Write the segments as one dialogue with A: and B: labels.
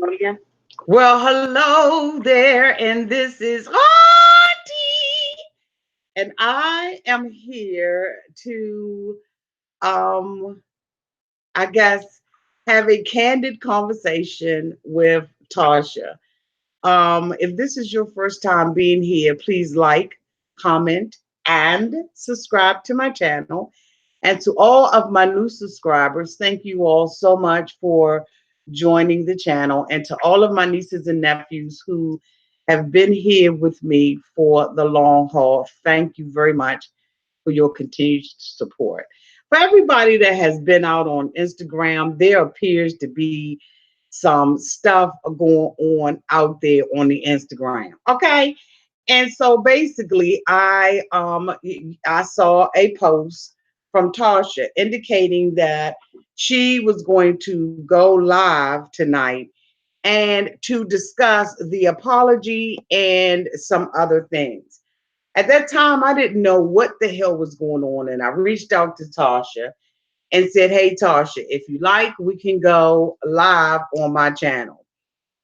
A: again?
B: Well, hello there, and this is Auntie, and I am here to, um, I guess, have a candid conversation with Tasha. If this is your first time being here, please like, comment, and subscribe to my channel. And to all of my new subscribers, thank you all so much for joining the channel. And to all of my nieces and nephews who have been here with me for the long haul, thank you very much for your continued support. For everybody that has been out on Instagram, there appears to be some stuff going on out there on the Instagram. Okay. And so basically I saw a post from Tasha indicating that she was going to go live tonight and to discuss the apology and some other things. At that time, I didn't know what the hell was going on, and I reached out to Tasha and said, "Hey, Tasha, if you like, we can go live on my channel."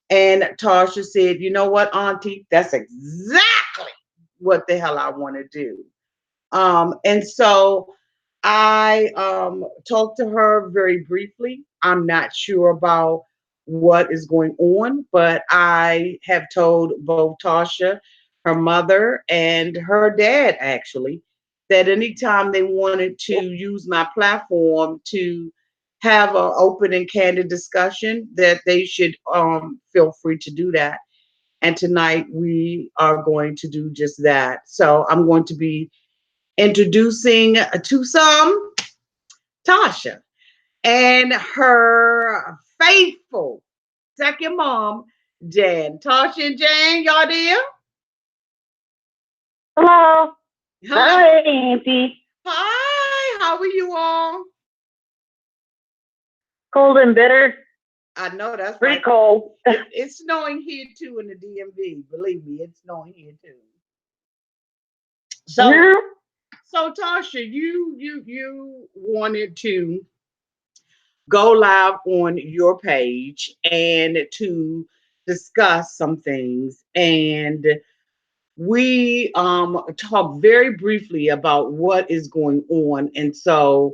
B: And Tasha said, "You know what, Auntie? That's exactly what the hell I want to do." And so I talked to her very briefly. I'm not sure about what is going on, but I have told both Tasha, her mother, and her dad actually that anytime they wanted to use my platform to have an open and candid discussion, that they should feel free to do that. And tonight we are going to do just that. So I'm going to be introducing to some Tasha and her faithful second mom, Jan. Tasha and Jan, y'all there?
A: Hello.
B: Hi.
A: Hi, Auntie.
B: Hi, how are you all?
A: Cold and bitter.
B: I know that's
A: Pretty
B: right.
A: cold.
B: It's snowing here too in the DMV. Believe me, it's snowing here too. So,
A: Yeah.
B: so Tasha, you wanted to go live on your page and to discuss some things, and we talked very briefly about what is going on. And so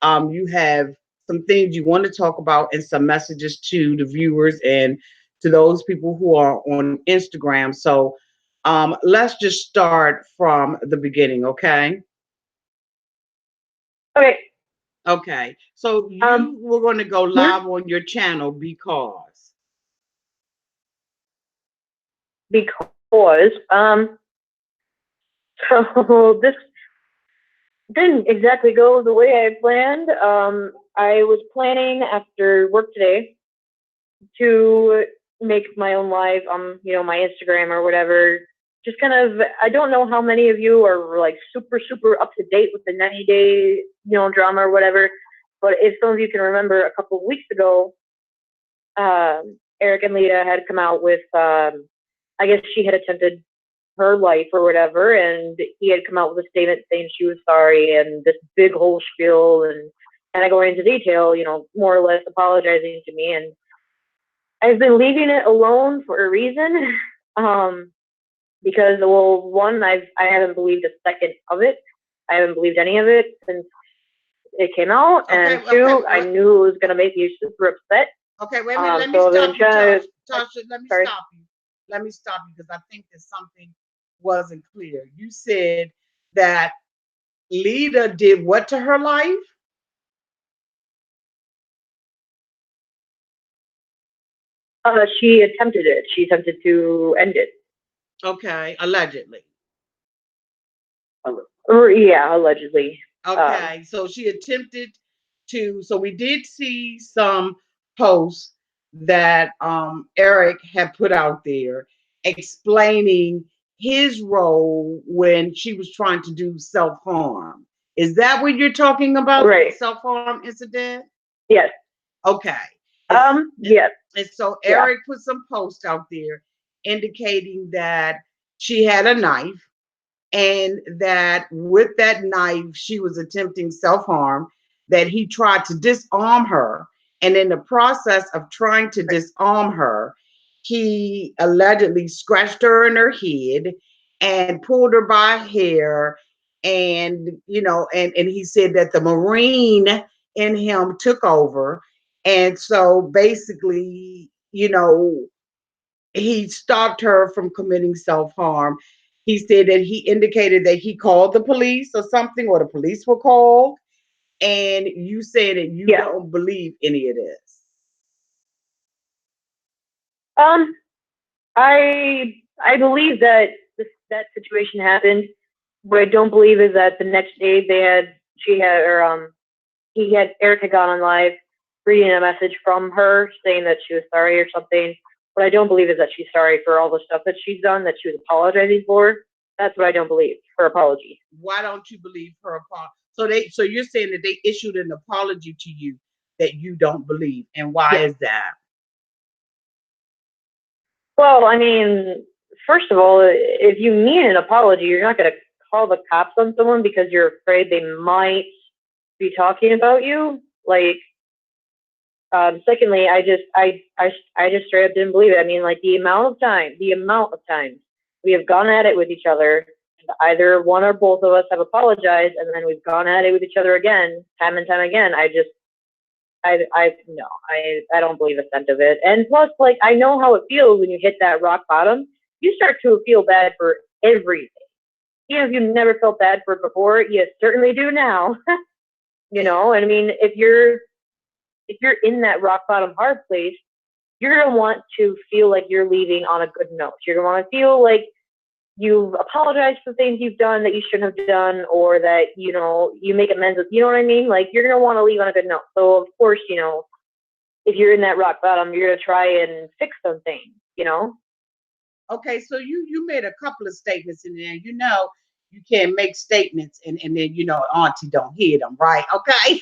B: you have some things you want to talk about and some messages to the viewers and to those people who are on Instagram. So let's just start from the beginning, okay?
A: Okay.
B: Okay, so
A: Um.
B: you were going to go
A: Yeah.
B: live on your channel because.
A: Because so this didn't exactly go the way I planned. I was planning after work today to make my own live on my Instagram or whatever. Just kind of, I don't know how many of you are like super up to date with the 90-day drama or whatever, but if some of you can remember, a couple of weeks ago, Eric and Leida had come out with, I guess she had attempted her life or whatever, and he had come out with a statement saying she was sorry and this big whole spiel and kind of going into detail, more or less apologizing to me. And I've been leaving it alone for a reason. Because, well, one, I haven't believed a second of it. I haven't believed any of it since it came out,
B: Okay,
A: and two, I
B: okay.
A: knew it was gonna make you super upset.
B: Okay, wait a minute. Let me
A: So I've
B: stop
A: been
B: you,
A: trying
B: Tasha.
A: to.
B: Tasha, let me
A: Sorry.
B: stop you. Let me stop you because I think that something wasn't clear. You said that Lita did what to her life?
A: She attempted it. She attempted to end it.
B: Okay, allegedly.
A: Or yeah, allegedly. Um,
B: Okay, so she attempted to. So we did see some posts that Eric had put out there explaining his role when she was trying to do self harm. Is that what you're talking about? The
A: right.
B: self harm incident?
A: Yes.
B: Okay. It's,
A: Yes.
B: and so
A: Yeah.
B: Eric put some posts out there indicating that she had a knife and that with that knife she was attempting self-harm, that he tried to disarm her And in the process of trying to disarm her, he allegedly scratched her in her head and pulled her by her hair. And, and he said that the Marine in him took over. And so basically, he stopped her from committing self-harm. He said that he indicated that he called the police or something, or the police were called. And you said that you don't believe any of this.
A: I believe that that situation happened. What I don't believe is that the next day Eric had gone on live reading a message from her saying that she was sorry or something. What I don't believe is that she's sorry for all the stuff that she's done, that she was apologizing for. That's what I don't believe, her apology.
B: Why don't you believe her apology? So you're saying that they issued an apology to you that you don't believe, and why is that?
A: Well, I mean, first of all, if you need an apology, you're not going to call the cops on someone because you're afraid they might be talking about you. Like, secondly, I just straight up didn't believe it. I mean, like the amount of times we have gone at it with each other, either one or both of us have apologized, and then we've gone at it with each other again, time and time again. I don't believe a cent of it. And plus, like, I know how it feels when you hit that rock bottom. You start to feel bad for everything. Even if you never felt bad for it before, you certainly do now. And I mean, if you're in that rock bottom hard place, you're going to want to feel like you're leaving on a good note. You're going to want to feel like you've apologized for things you've done that you shouldn't have done, or that, you make amends with, what I mean? Like, you're going to want to leave on a good note. So, of course, if you're in that rock bottom, you're going to try and fix some things,
B: Okay, so you made a couple of statements in there. You can't make statements and then, Auntie don't hear them, right? Okay.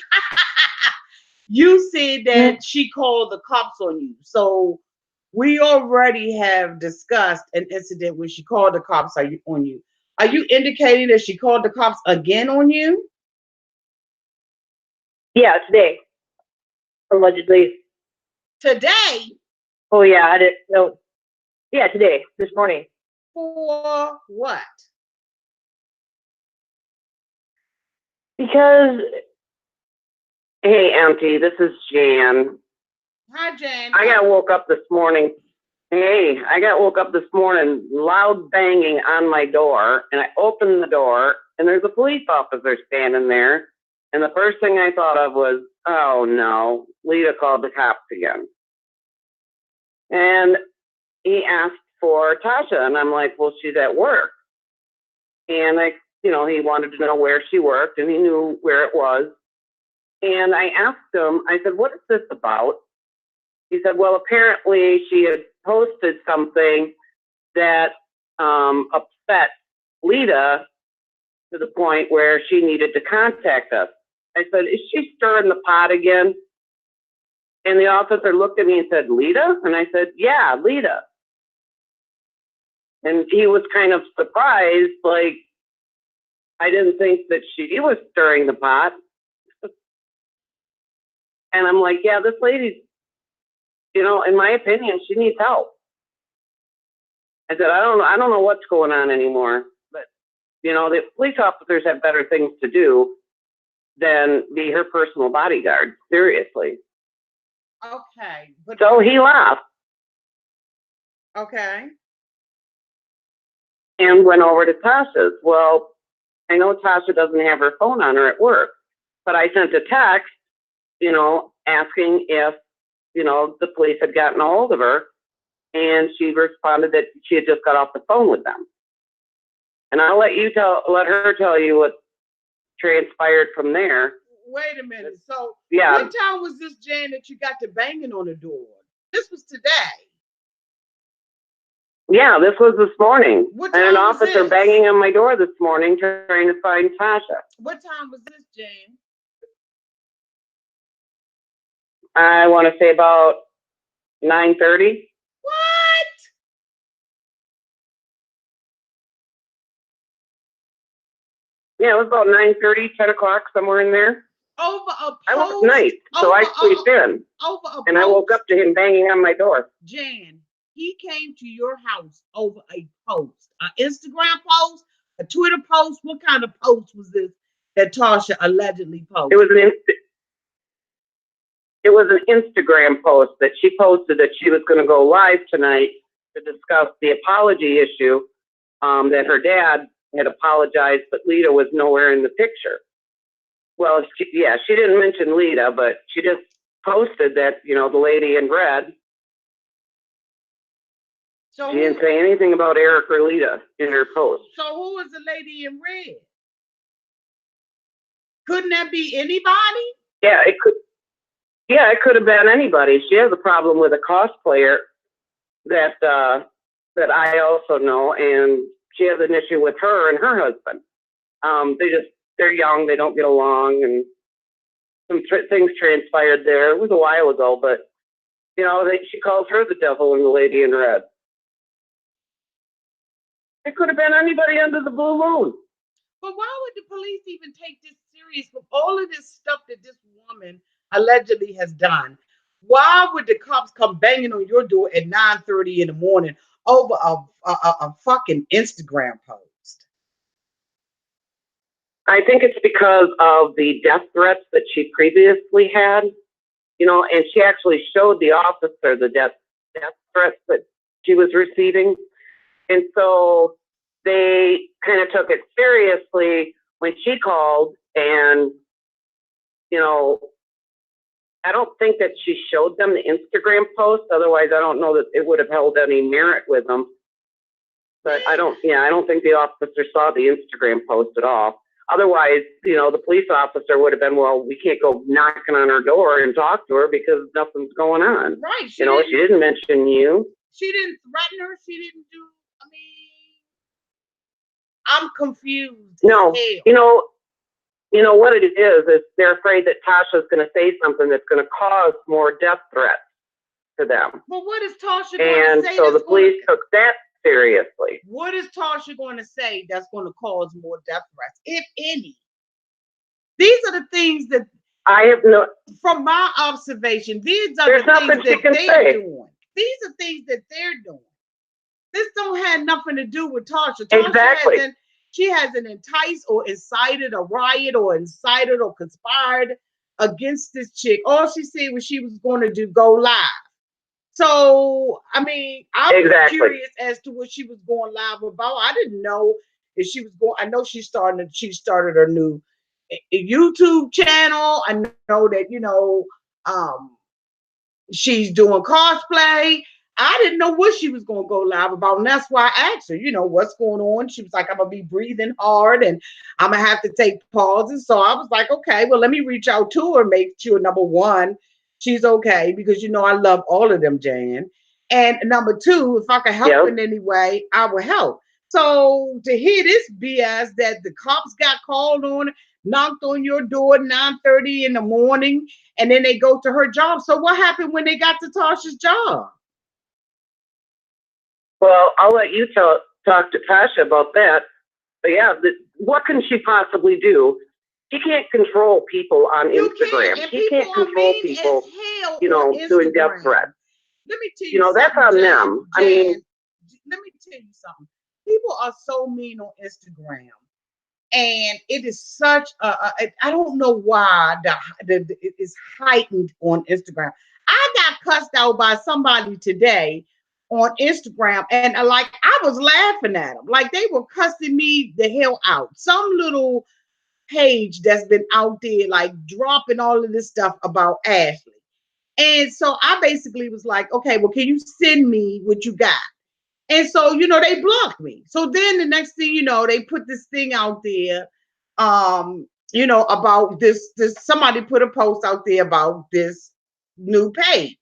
B: You said that she called the cops on you. So we already have discussed an incident when she called the cops on you. Are you indicating that she called the cops again on you?
A: Yeah, today. Allegedly.
B: Today?
A: Oh, yeah, I didn't know. Yeah, today, this morning.
B: For what?
A: Because,
C: hey, Auntie, this is Jan.
B: Hi, Jan.
C: I got woke up this morning. Hey, I got woke up this morning, loud banging on my door, and I opened the door, and there's a police officer standing there. And the first thing I thought of was, oh no, Leida called the cops again. And he asked for Tasha, and I'm like, well, she's at work. And he wanted to know where she worked, and he knew where it was. And I asked him, I said, what is this about? He said, well, apparently she had posted something that upset Leida to the point where she needed to contact us. I said, is she stirring the pot again? And the officer looked at me and said, Leida? And I said, yeah, Leida. And he was kind of surprised, like, I didn't think that she was stirring the pot. And I'm like, yeah, this lady's, in my opinion, she needs help. I said, I don't know what's going on anymore. But, the police officers have better things to do than be her personal bodyguard. Seriously.
B: Okay.
C: So he laughed.
B: Okay.
C: And went over to Tasha'S. Well, I know Tasha doesn't have her phone on her at work, but I sent a text, asking if, the police had gotten a hold of her, and she responded that she had just got off the phone with them. And I'll let her tell you what transpired from there.
B: Wait a minute. So
C: yeah.
B: What time was this, Jan, that you got to banging on the door? This was today.
C: Yeah, this was this morning.
B: What
C: and
B: time
C: an
B: was
C: officer
B: this?
C: banging on my door this morning trying to find Tasha.
B: What time was this, Jan?
C: I want to say about 9:30.
B: What?
C: Yeah, it was about 9:30, 10 o'clock, somewhere in there.
B: Over a post.
C: I was nice, so I slept in.
B: Over a
C: and I woke up to him banging on my door.
B: Jan, he came to your house over a post, an Instagram post, a Twitter post. What kind of post was this that Tasha allegedly posted?
C: It was an Instagram post that she posted that she was going to go live tonight to discuss the apology issue, that her dad had apologized, but Leida was nowhere in the picture. Well, she didn't mention Leida, but she just posted that, the lady in red. So she didn't say anything about Eric or Leida in her post.
B: So who is the lady in red? Couldn't that be anybody?
C: Yeah, it could. Yeah, it could have been anybody. She has a problem with a cosplayer that I also know, and she has an issue with her and her husband. They're young, they don't get along, and some things transpired there. It was a while ago, but she calls her the devil and the lady in red. It could have been anybody under the blue moon.
B: But why would the police even take this serious with all of this stuff that this woman allegedly has done? Why would the cops come banging on your door at 9:30 in the morning over a fucking Instagram post?
C: I think it's because of the death threats that she previously had, and she actually showed the officer the death threats that she was receiving. And so they kind of took it seriously when she called, and, I don't think that she showed them the Instagram post. Otherwise, I don't know that it would have held any merit with them. But I don't think the officer saw the Instagram post at all. Otherwise, the police officer would have been, well, we can't go knocking on her door and talk to her because nothing's going on.
B: Right.
C: She didn't mention you.
B: She didn't threaten her. She didn't do, I'm confused.
C: No, what it is they're afraid that Tasha's going to say something that's going to cause more death threats to them.
B: Well, what is Tasha going to say?
C: And so the police took that seriously.
B: What is Tasha going to say that's going to cause more death threats, if any? These are the things that
C: I have no.
B: From my observation, these are the things that they're doing. These are things that they're doing. This don't have nothing to do with Tasha.
C: Exactly.
B: She hasn't enticed or incited a riot or incited or conspired against this chick. All she said was she was going to go live. So, I was curious as to what she was going live about. I didn't know if she was going. I know she started her new YouTube channel. I know that, she's doing cosplay. I didn't know what she was going to go live about. And that's why I asked her, what's going on? She was like, I'm going to be breathing hard and I'm going to have to take pauses. So I was like, okay, well, let me reach out to her, make sure, number one, she's okay, because, I love all of them, Jan. And number two, if I could help in any way, I will help. So to hear this BS that the cops got called on, knocked on your door at 9:30 in the morning, and then they go to her job. So what happened when they got to Tasha's job?
C: Well, I'll let you talk to Tasha about that. But yeah, what can she possibly do? She can't control people on Instagram. She can't control people, doing death threats.
B: Let me tell you
C: that's on them.
B: Let me tell you something. People are so mean on Instagram. And it is such I don't know why it is heightened on Instagram. I got cussed out by somebody today on Instagram, and I was laughing at them. Like, they were cussing me the hell out. Some little page that's been out there, like, dropping all of this stuff about Ashley. And so I basically was like, okay, well, can you send me what you got? And so, they blocked me. So then the next thing they put this thing out there, about this somebody put a post out there about this new page.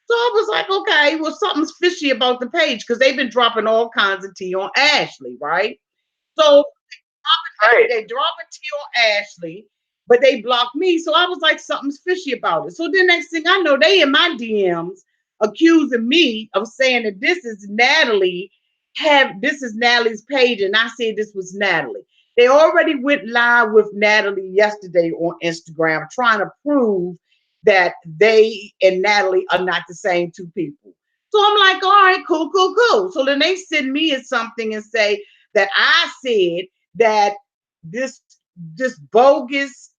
B: So I was like, okay, well, something's fishy about the page, because they've been dropping all kinds of tea on Ashley, right? So they dropping tea on Ashley, but they blocked me. So I was like, something's fishy about it. So the next thing I know, they in my DMs accusing me of saying that this is Natalie's page, and I said this was Natalie. They already went live with Natalie yesterday on Instagram trying to prove that they and Natalie are not the same two people. So I'm like, all right, cool, cool, cool. So then they send me something and say that I said that this bogus,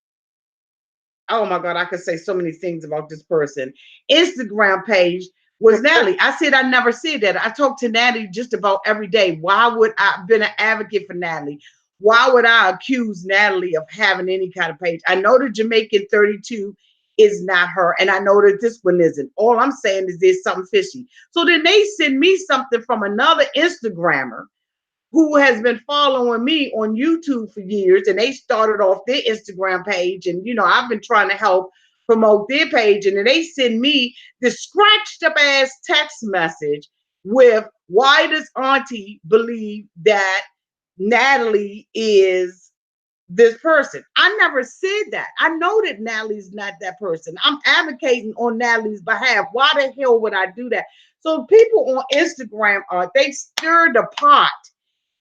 B: oh my God, I could say so many things about this person, Instagram page was Natalie. I said I never said that. I talk to Natalie just about every day. Why would I have been an advocate for Natalie? Why would I accuse Natalie of having any kind of page? I know the Jamaican 32 is not her, and I know that this one isn't. All I'm saying is there's something fishy. So then they send me something from another Instagrammer who has been following me on YouTube for years, and they started off their Instagram page, and I've been trying to help promote their page, and then they send me this scratched up ass text message with, why does Auntie believe that Natalie is this person? I never said that. I know that Natalie's not that person. I'm advocating on Natalie's behalf. Why the hell would I do that? So people on Instagram they stir the pot.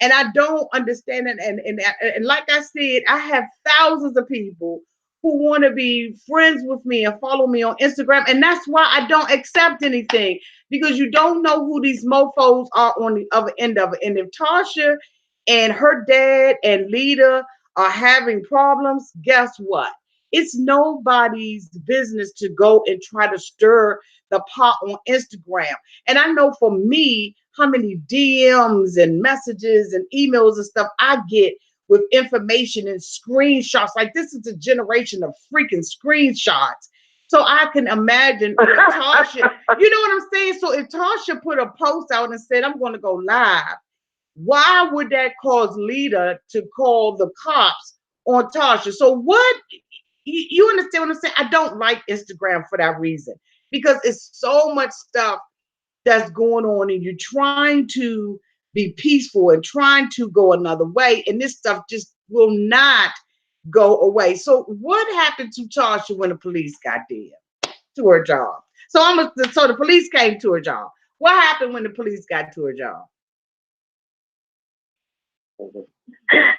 B: And I don't understand it. And like I said, I have thousands of people who want to be friends with me and follow me on Instagram. And that's why I don't accept anything, because you don't know who these mofos are on the other end of it. And if Tasha and her dad and Leida are having problems, guess what? It's nobody's business to go and try to stir the pot on Instagram. And I know for me, how many DMs and messages and emails and stuff I get with information and screenshots. Like, this is a generation of freaking screenshots. So I can imagine if Tasha, you know what I'm saying? So if Tasha put a post out and said, I'm going to go live, why would that cause Leida to call the cops on Tasha? So what, you understand what I'm saying? I don't like Instagram for that reason, because it's so much stuff that's going on, and you're trying to be peaceful and trying to go another way, and this stuff just will not go away. So what happened to Tasha when the police got there to her job? So the police came to her job. What happened when the police got to her job?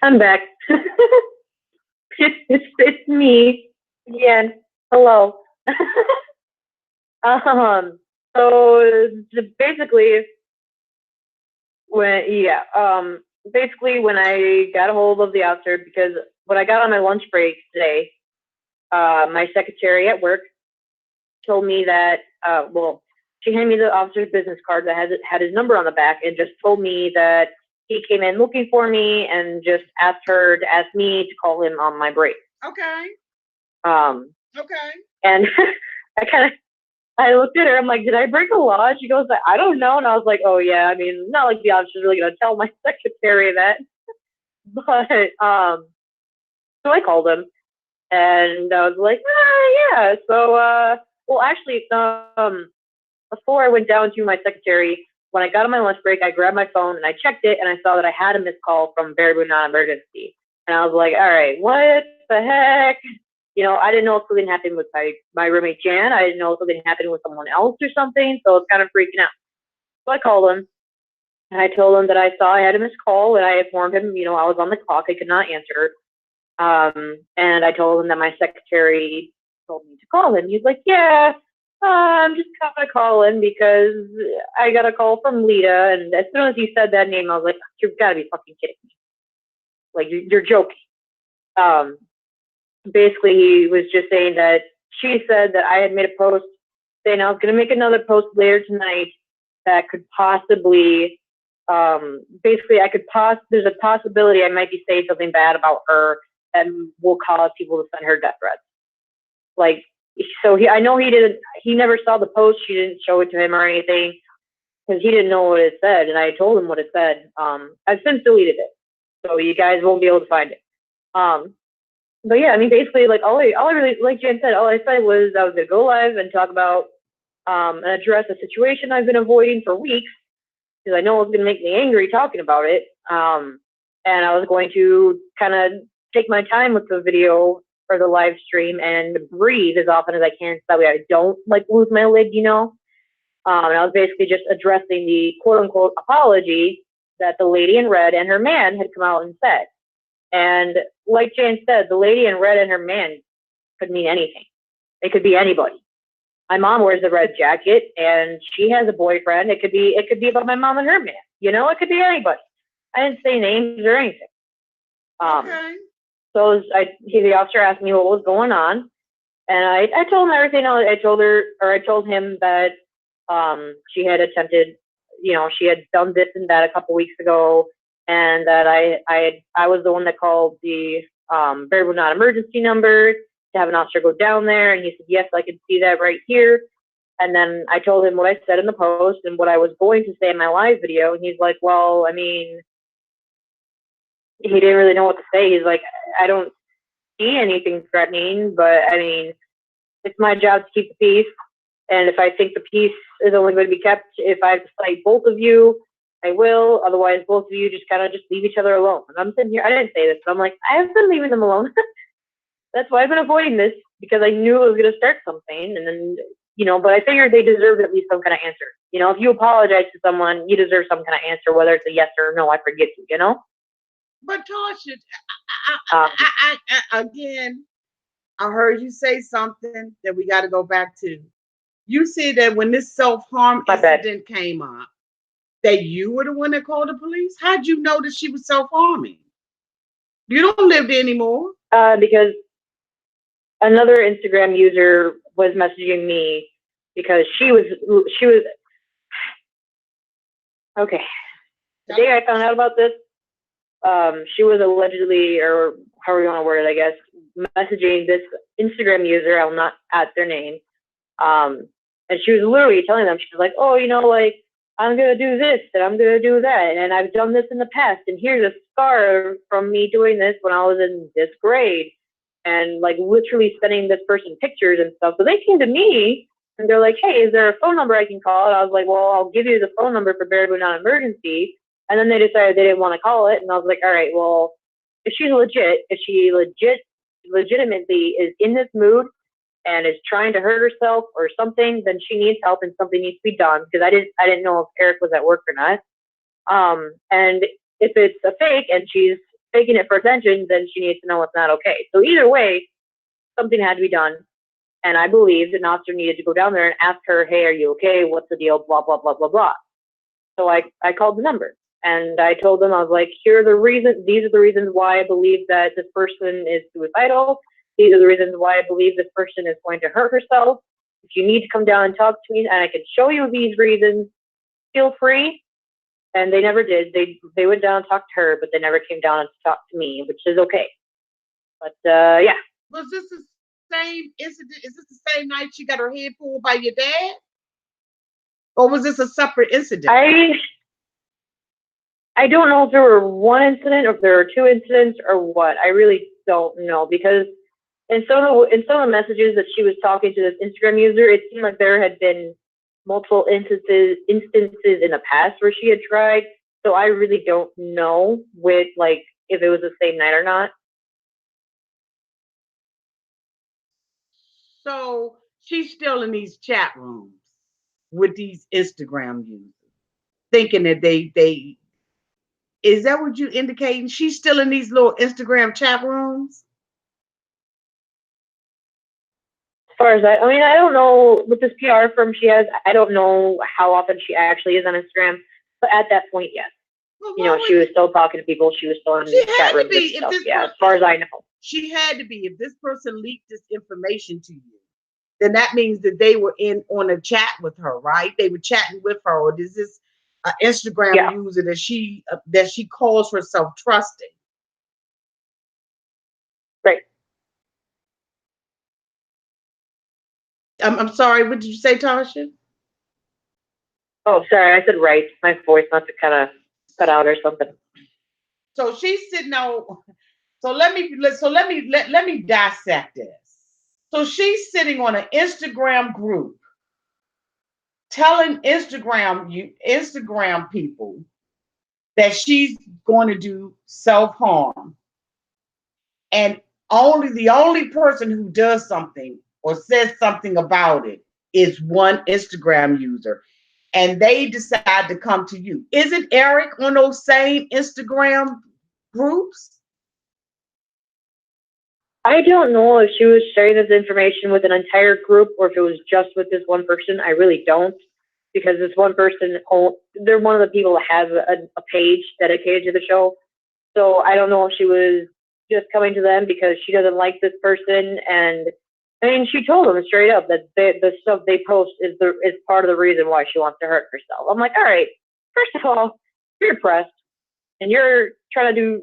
A: I'm back. It's me again. Hello. So basically, when I got a hold of the officer, because when I got on my lunch break today, my secretary at work told me that, she handed me the officer's business card that had his number on the back, and just told me that he came in looking for me and just asked me to call him on my break.
B: Okay.
A: Okay. And I looked at her. I'm like, did I break a law? She goes, I don't know. And I was like, oh yeah. I mean, not like the officer's really gonna tell my secretary that. But so I called him, and I was like, yeah. So actually, before I went down to my secretary, when I got on my lunch break, I grabbed my phone and I checked it, and I saw that I had a missed call from Baraboo Non-Emergency. And I was like, all right, what the heck? I didn't know if something happened with my roommate Jan. I didn't know if something happened with someone else or something. So I was kind of freaking out. So I called him, and I told him that I saw I had a missed call, and I informed him, I was on the clock. I could not answer. And I told him that my secretary told me to call him. He's like, yeah, I'm just gonna call him because I got a call from Leida. And as soon as he said that name, I was like, you've got to be fucking kidding me. Like, you're joking. Basically, he was just saying that she said that I had made a post saying I was going to make another post later tonight that could possibly, there's a possibility I might be saying something bad about her that will cause people to send her death threats. Like, so I know he never saw the post. She didn't show it to him or anything, because he didn't know what it said, and I told him what it said. I've since deleted it, so you guys won't be able to find it. But yeah, I mean, basically, like, all I really, like Jen said, all I said was I was going to go live and talk about, and address a situation I've been avoiding for weeks, because I know it's going to make me angry talking about it. And I was going to kind of take my time with the video or the live stream and breathe as often as I can, so that way I don't, like, lose my lid, And I was basically just addressing the quote-unquote apology that the lady in red and her man had come out and said. And like Jane said, the lady in red and her man could mean anything. It could be anybody. My mom wears a red jacket and she has a boyfriend. It could be about my mom and her man. You know, it could be anybody. I didn't say names or anything.
B: Okay.
A: So the officer asked me what was going on, and I told him everything. I told him that she had attempted, she had done this and that a couple weeks ago, and that I was the one that called the variable non-emergency number to have an officer go down there, and he said, yes, I can see that right here. And then I told him what I said in the post and what I was going to say in my live video, and he's like, well, I mean, he didn't really know what to say. He's like, I don't see anything threatening, but I mean, it's my job to keep the peace. And if I think the peace is only going to be kept if I have to cite both of you, I will. Otherwise, both of you just kind of just leave each other alone. And I'm sitting here, I didn't say this, but I'm like, I have been leaving them alone. That's why I've been avoiding this, because I knew it was going to start something. And then, but I figured they deserved at least some kind of answer. If you apologize to someone, you deserve some kind of answer, whether it's a yes or a no, I forget you,
B: But Tasha, again, I heard you say something that we got to go back to. You said that when this self-harm incident came up, that you were the one that called the police? How'd you know that she was self-harming? You don't live there anymore.
A: Because another Instagram user was messaging me because she was okay. The day I found out about this, she was allegedly, or however you want to word it, I guess, messaging this Instagram user. I'll not add their name. And she was literally telling them, she was like, oh, like, I'm going to do this and I'm going to do that. And I've done this in the past. And here's a scar from me doing this when I was in this grade. And like literally sending this person pictures and stuff. So they came to me and they're like, hey, is there a phone number I can call? And I was like, well, I'll give you the phone number for variable non-emergency. And then they decided they didn't want to call it. And I was like, all right, well, if she legitimately is in this mood and is trying to hurt herself or something, then she needs help and something needs to be done, because I didn't know if Eric was at work or not. And if it's a fake and she's faking it for attention, then she needs to know it's not okay. So either way, something had to be done. And I believed an officer needed to go down there and ask her, hey, are you okay? What's the deal? Blah, blah, blah, blah, blah. So I called the number and I told them, I was like, these are the reasons why I believe that this person is suicidal. These are the reasons why I believe this person is going to hurt herself. If you need to come down and talk to me and I can show you these reasons, feel free. And they never did. They went down and talked to her, but they never came down and talked to me, which is okay. But yeah.
B: Was this the same incident? Is this the same night she got her head pulled by your dad? Or was this a separate incident?
A: I don't know if there were one incident or if there were two incidents or what. I really don't know, because in some of the messages that she was talking to this Instagram user, it seemed like there had been multiple instances in the past where she had tried. So I really don't know if it was the same night or not.
B: So she's still in these chat rooms with these Instagram users, thinking that they is that what you're indicating? She's still in these little Instagram chat rooms?
A: As far as that, I mean, I don't know with this PR firm she has, I don't know how often she actually is on Instagram, but at that point, yes. Well, she was still talking to people. She was still in chat rooms and stuff. Yeah, as far as I know. She
B: had to be. If this person leaked this information to you, then that means that they were on a chat with her, right? They were chatting with her. Or is this an Instagram user that she calls herself trusting?
A: Right.
B: I'm sorry, what did you say, Tasha?
A: Oh, sorry, I said right. My voice must have kind of cut out or something.
B: So she's sitting on. So let me dissect this. So she's sitting on an Instagram group, telling Instagram people that she's going to do self-harm, and the only person who does something or says something about it is one Instagram user, and they decide to come to you. Isn't Eric on those same Instagram groups?
A: I don't know if she was sharing this information with an entire group or if it was just with this one person. I really don't, because this one person, they're one of the people that has a page dedicated to the show. So I don't know if she was just coming to them because she doesn't like this person. And I mean, she told them straight up that the stuff they post is part of the reason why she wants to hurt herself. I'm like, all right, first of all, you're depressed and you're trying to do,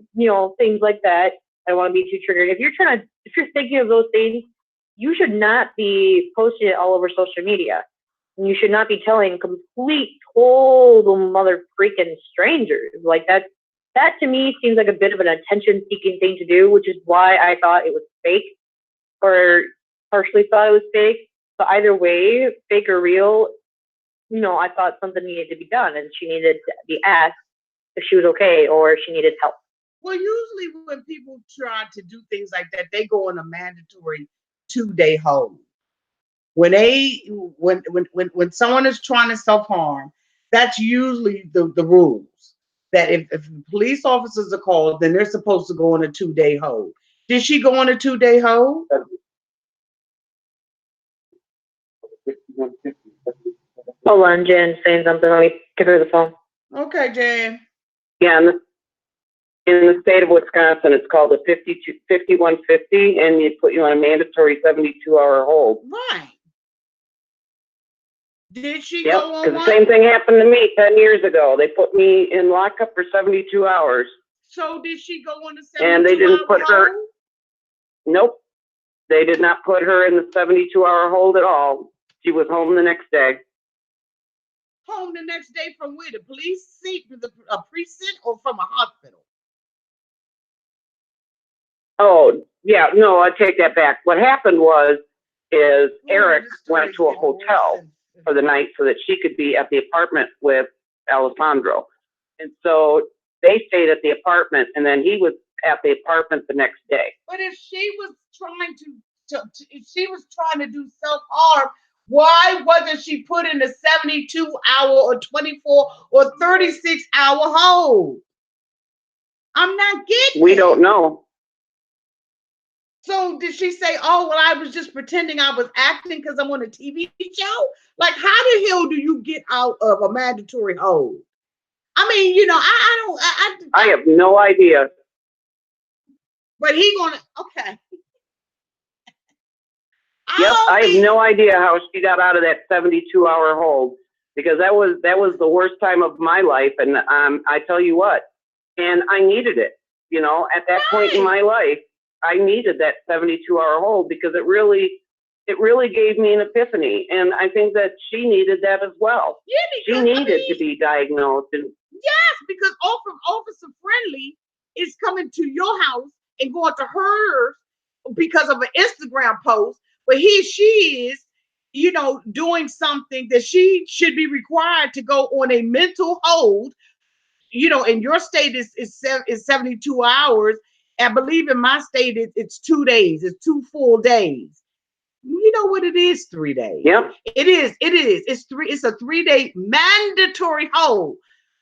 A: things like that. I don't want to be too triggered. If you're thinking of those things, you should not be posting it all over social media. And you should not be telling complete, total mother freaking strangers like that. That to me seems like a bit of an attention-seeking thing to do, which is why I thought it was fake, or partially thought it was fake. But either way, fake or real, I thought something needed to be done, and she needed to be asked if she was okay or if she needed help.
B: Well, usually when people try to do things like that, they go on a mandatory 2-day hold. When someone is trying to self-harm, that's usually the rules. That if police officers are called, then they're supposed to go on a 2-day hold. Did she go on a 2-day hold?
A: Hold on, Jen, saying something. Let me give her the phone.
B: Okay, Jen.
C: Yeah, in the state of Wisconsin, it's called a 5150, and you put you on a mandatory 72-hour hold.
B: Right. Did she go on
C: because
B: one?
C: the same thing happened to me 10 years ago. They put me in lockup for 72 hours.
B: So did she go on the 72-hour
C: And they didn't put her.
B: hold?
C: Nope. They did not put her in the 72-hour hold at all. She was home the next day.
B: Home the next day from where? The police seat, a precinct, or from a hospital?
C: Oh, yeah. No, I take that back. What happened is Eric went to a hotel for the night so that she could be at the apartment with Alessandro. And so they stayed at the apartment, and then he was at the apartment the next day.
B: But if she was trying if she was trying to do self-harm, why wasn't she put in a 72-hour or 24 or 36-hour hold? I'm not getting
C: We don't know.
B: So did she say, oh, well, I was just pretending I was acting because I'm on a TV show? Like, how the hell do you get out of a mandatory hold? I mean, I
C: have no idea.
B: But he gonna, okay.
C: Yep, I have no idea how she got out of that 72-hour hold, because that was the worst time of my life, and I tell you what, and I needed it. At that point in my life, I needed that 72-hour hold because it really gave me an epiphany, and I think that she needed that as well.
B: Yeah,
C: she needed to be diagnosed. And
B: yes, because Officer Friendly is coming to your house and going to hers because of an Instagram post, but she is, doing something that she should be required to go on a mental hold. In your state is 72 hours. I believe in my state it's 2 days. It's 2 full days. You know what it is? 3 days.
C: Yep.
B: It is. It's a 3-day mandatory hold.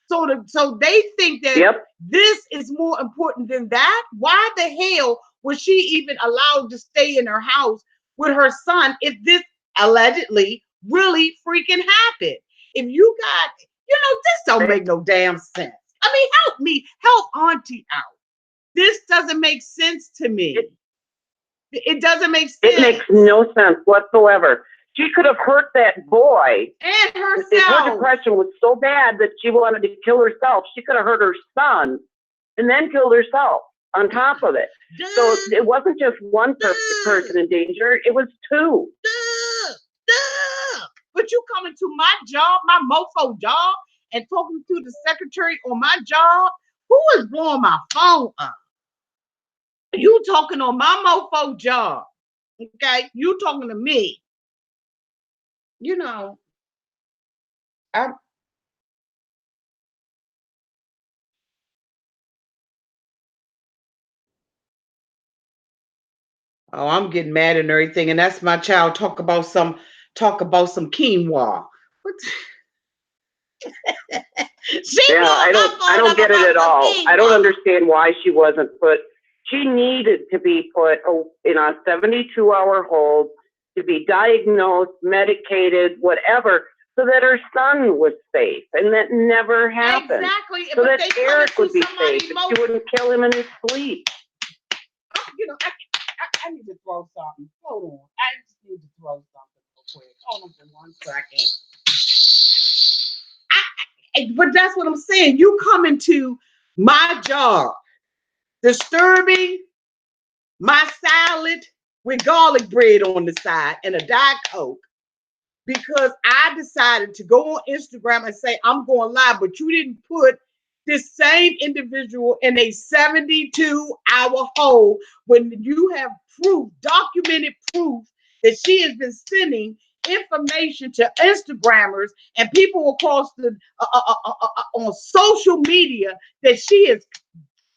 B: So they think that this is more important than that. Why the hell was she even allowed to stay in her house with her son if this allegedly really freaking happened? If you got, this don't make no damn sense. I mean, help Auntie out. This doesn't make sense to me. It doesn't make sense.
C: It makes no sense whatsoever. She could have hurt that boy.
B: And herself.
C: If her depression was so bad that she wanted to kill herself, she could have hurt her son and then killed herself on top of it. So it wasn't just one person in danger. It was 2.
B: But you coming to my job, my mofo job, and talking to the secretary on my job? Who is blowing my phone up? You talking on my mofo job. Okay? You talking to me. I'm getting mad and everything, and that's my child. Talk about some quinoa. What?
C: I don't get it at all. I don't understand why she wasn't put. She needed to be put in a 72-hour hold, to be diagnosed, medicated, whatever, so that her son was safe. And that never happened.
B: Exactly.
C: So
B: But
C: that Eric would be safe, and she wouldn't kill him in his sleep.
B: You know, I need to throw something. Hold on. I just need to throw something real quick. Hold on for 1 second. But that's what I'm saying. You come into my job, disturbing my salad with garlic bread on the side and a Diet Coke, because I decided to go on Instagram and say I'm going live, but you didn't put this same individual in a 72-hour hold when you have proof, documented proof, that she has been sending information to Instagrammers and people across the on social media that she is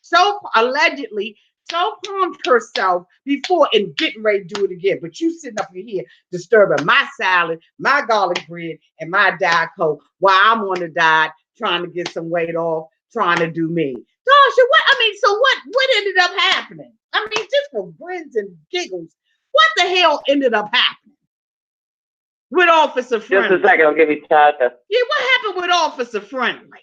B: so allegedly self-harmed herself before and getting ready to do it again. But you sitting up here disturbing my salad, my garlic bread, and my Diet Coke while I'm on the diet trying to get some weight off, trying to do me. Tasha, what ended up happening? I mean, just for grins and giggles, what the hell ended up happening with Officer Friendly?
C: Just a second, I'll give you Tasha.
B: Yeah, what happened with Officer Friendly?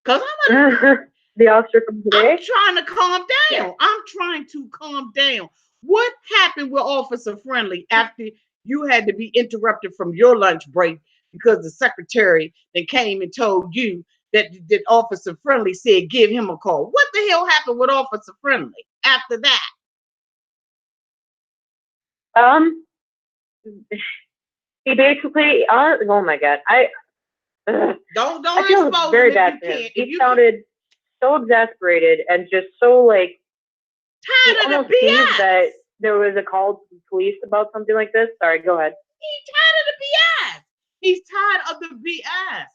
B: Because I'm
A: the officer from today.
B: I'm trying to calm down. I'm trying to calm down. What happened with Officer Friendly after you had to be interrupted from your lunch break because the secretary that came and told you that Officer Friendly said give him a call? What the hell happened with Officer Friendly after that?
A: He basically, oh my God,
B: Don't
A: I feel
B: expose
A: very
B: him
A: bad
B: if
A: for
B: you
A: him.
B: can't.
A: He sounded so exasperated and just so like he
B: Tired of
A: almost
B: the
A: seems
B: BS.
A: that there was a call to the police about something like this. Sorry, go ahead.
B: He's tired of the BS. He's tired of the BS.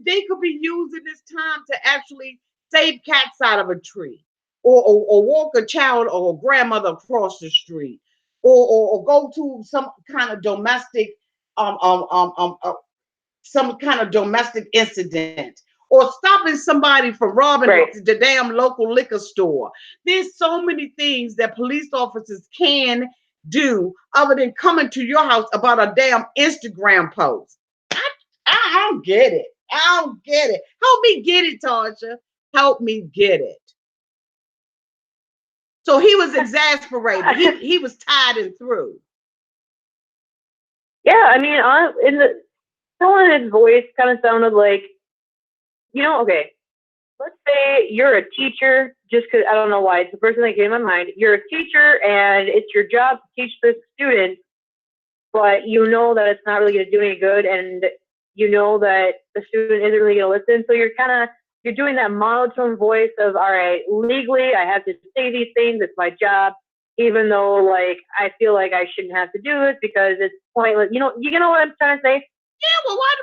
B: They could be using this time to actually save cats out of a tree, or walk a child or a grandmother across the street, or go to some kind of domestic some kind of domestic incident, or stopping somebody from robbing the damn local liquor store. There's so many things that police officers can do other than coming to your house about a damn Instagram post. I don't get it. I don't get it. Help me get it, Tasha. Help me get it. So he was exasperated. He was tired and through.
A: Yeah, I mean, in the tone of his voice kind of sounded like, okay, let's say you're a teacher, just because I don't know why, it's the person that came in my mind. You're a teacher and it's your job to teach this student, but you know that it's not really going to do any good, and you know that the student isn't really going to listen, so you're doing that monotone voice of, all right, legally I have to say these things, it's my job, even though like I feel like I shouldn't have to do it because it's pointless. You know what I'm trying to say?
B: Yeah, well, why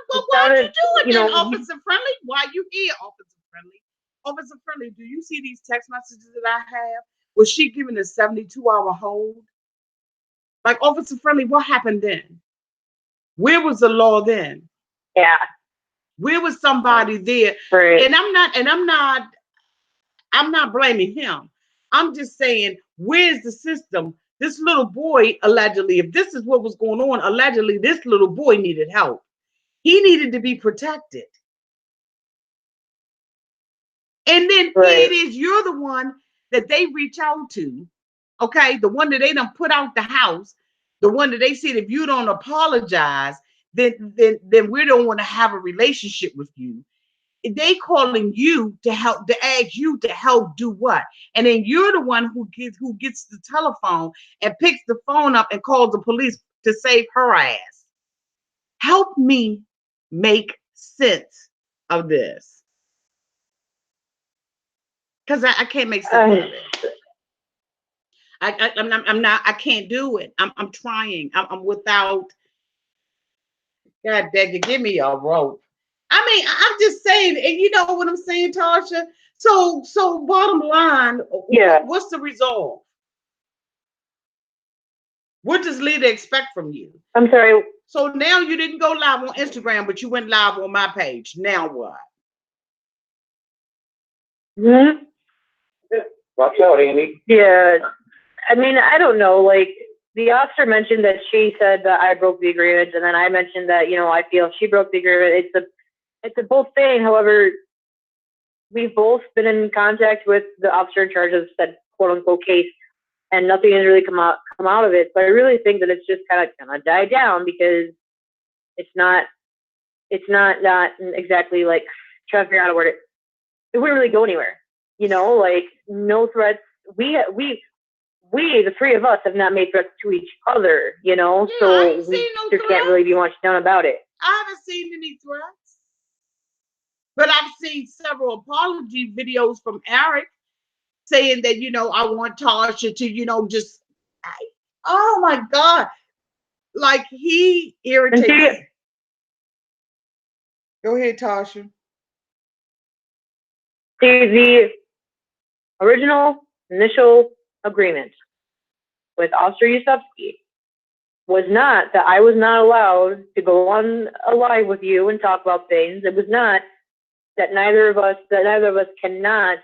B: did you do it then, Officer Friendly? Why you here, Officer Friendly? Officer Friendly, do you see these text messages that I have? Was she given a 72-hour hold? Like, Officer Friendly, what happened then? Where was the law then?
A: Yeah.
B: Where was somebody there?
A: Right.
B: And I'm not blaming him. I'm just saying, where's the system? This little boy, allegedly, if this is what was going on, allegedly, this little boy needed help. He needed to be protected. And then it is, you're the one that they reach out to, okay? The one that they done put out the house, the one that they said, if you don't apologize, then we don't want to have a relationship with you. They calling you to help, to ask you to help do what? And then you're the one who gets the telephone and picks the phone up and calls the police to save her ass. Help me make sense of this, because I can't make sense of it. I'm not. I can't do it. I'm trying. I'm without. God dang it, give me a rope. I mean, I'm just saying, and you know what I'm saying, Tasha? So bottom line,
A: yeah.
B: What's the result? What does Leda expect from you?
A: I'm sorry.
B: So now you didn't go live on Instagram, but you went live on my page. Now what?
A: Mm-hmm.
C: Watch out, Amy.
A: Yeah. I mean, I don't know. Like, the officer mentioned that she said that I broke the agreement, and then I mentioned that, I feel she broke the agreement. It's a both thing. However, we've both been in contact with the officer in charge of said quote unquote case, and nothing has really come out of it. So I really think that it's just kind of died down because it's not exactly like trying to figure out a word. It wouldn't really go anywhere. Like no threats. We the three of us have not made threats to each other, so we just can't really be much done about it.
B: I haven't seen any threats, but I've seen several apology videos from Eric saying that, I want Tasha to, oh my God, like he irritates. Go ahead, Tasha.
A: The original initial agreement with Officer Yusufsky was not that I was not allowed to go on a live with you and talk about things. It was not that neither of us cannot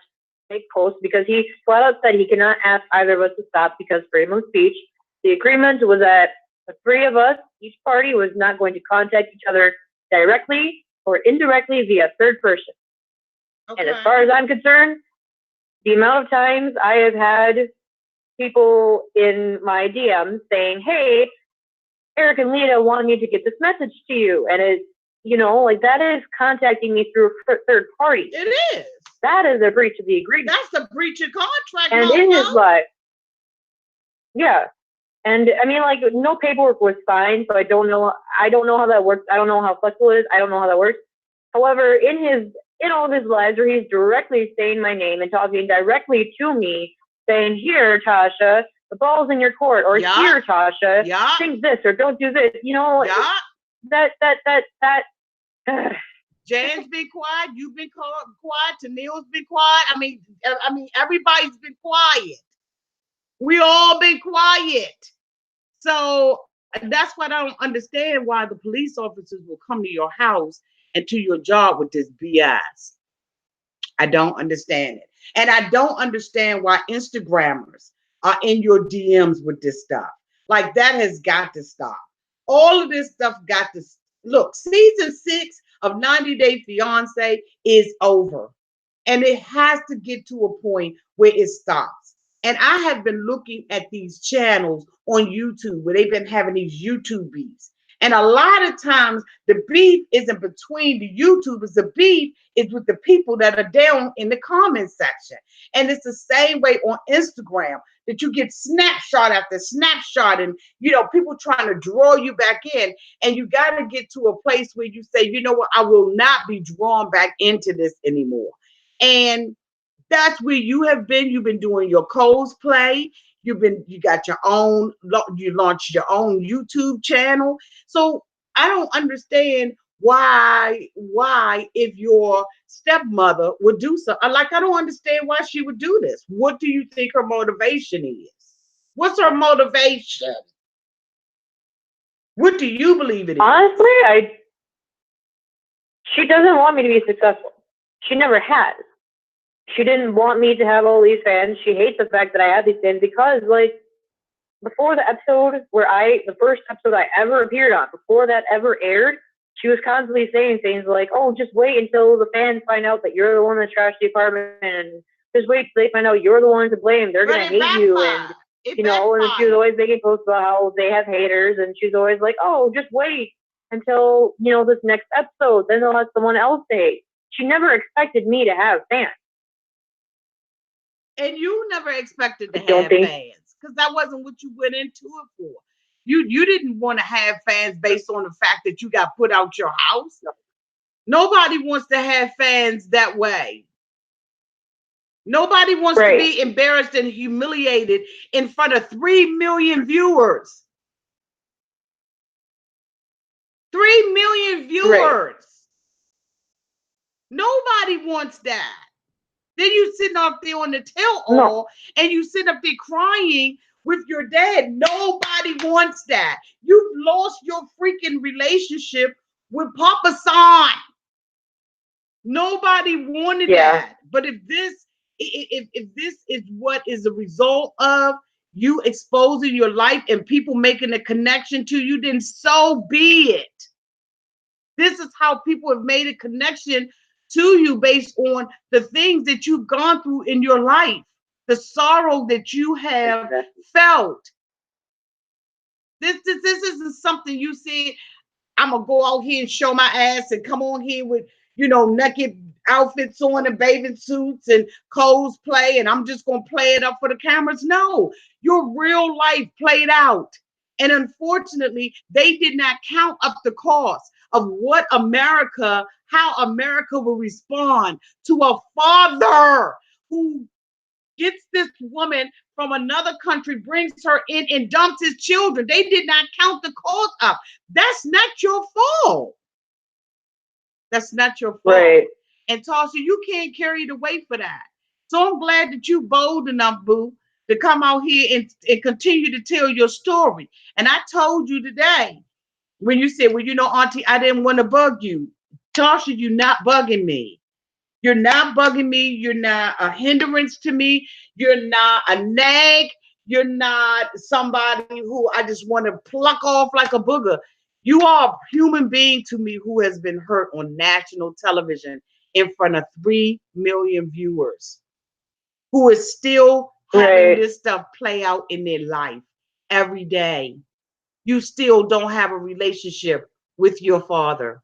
A: make posts, because he flat out said he cannot ask either of us to stop because freedom of speech. The agreement was that the three of us, each party, was not going to contact each other directly or indirectly via third person. Okay. And as far as I'm concerned, the amount of times I have had people in my DMs saying, hey, Eric and Lita wanted me to get this message to you. And it's, like that is contacting me through a third party.
B: It is.
A: That is a breach of the agreement.
B: That's a breach of contract.
A: And in his life, yeah. And I mean, like, no paperwork was signed, so I don't know how that works. I don't know how flexible it is. I don't know how that works. However, in all of his lives where he's directly saying my name and talking directly to me, saying, here, Tasha, the ball's in your court, or here, Tasha, think this or don't do this. That
B: Jan's been quiet. You've been quiet. Tennille's been quiet. I mean, everybody's been quiet. We all been quiet. So that's what I don't understand, why the police officers will come to your house and to your job with this BS. I don't understand it. And I don't understand why Instagrammers are in your DMs with this stuff. Like, that has got to stop. All of this stuff got to look. Season 6 of 90 Day Fiancé is over. And it has to get to a point where it stops. And I have been looking at these channels on YouTube where they've been having these YouTube beefs. And a lot of times the beef isn't between the YouTubers. The beef is with the people that are down in the comment section. And it's the same way on Instagram, that you get snapshot after snapshot and, people trying to draw you back in. And you got to get to a place where you say, you know what, I will not be drawn back into this anymore. And that's where you have been. You've been doing your cosplay. You launched your own YouTube channel. So I don't understand why if your stepmother would do so, I don't understand why she would do this. What do you think her motivation is? What's her motivation? What do you believe it is?
A: Honestly, she doesn't want me to be successful. She never has. She didn't want me to have all these fans. She hates the fact that I have these fans because, like, before the episode the first episode I ever appeared on, before that ever aired, she was constantly saying things like, oh, just wait until the fans find out that you're the one that trashed the apartment, and just wait till they find out you're the one to blame. They're going to hate you. And, and she was always making posts about how they have haters, and she's always like, oh, just wait until, this next episode. Then they'll have someone else to hate. She never expected me to have fans.
B: And you never expected to have fans, because that wasn't what you went into it for. You didn't want to have fans based on the fact that you got put out your house. Nobody wants to have fans that way. Nobody wants to be embarrassed and humiliated in front of 3 million viewers. 3 million viewers. Nobody wants that. Then you sitting up there on the tell-all and you sit up there crying with your dad. Nobody wants that. You've lost your freaking relationship with Papa San. Nobody wanted that. But if this if this is what is the result of you exposing your life and people making a connection to you, then so be it. This is how people have made a connection to you based on the things that you've gone through in your life, the sorrow that you have felt. This isn't something you said, I'm gonna go out here and show my ass and come on here with, naked outfits on and bathing suits and cosplay, and I'm just gonna play it up for the cameras. No, your real life played out. And unfortunately, they did not count up the cost of how America will respond to a father who gets this woman from another country, brings her in, and dumps his children. They did not count the cost up. That's not your fault. That's not your fault.
A: Right.
B: And Tasha, you can't carry the weight for that. So I'm glad that you bold enough, boo, to come out here and continue to tell your story. And I told you today, when you said, well, Auntie, I didn't want to bug you. Tasha, you're not bugging me. You're not bugging me. You're not a hindrance to me. You're not a nag. You're not somebody who I just want to pluck off like a booger. You are a human being to me who has been hurt on national television in front of 3 million viewers, who is still having this stuff play out in their life every day. You still don't have a relationship with your father.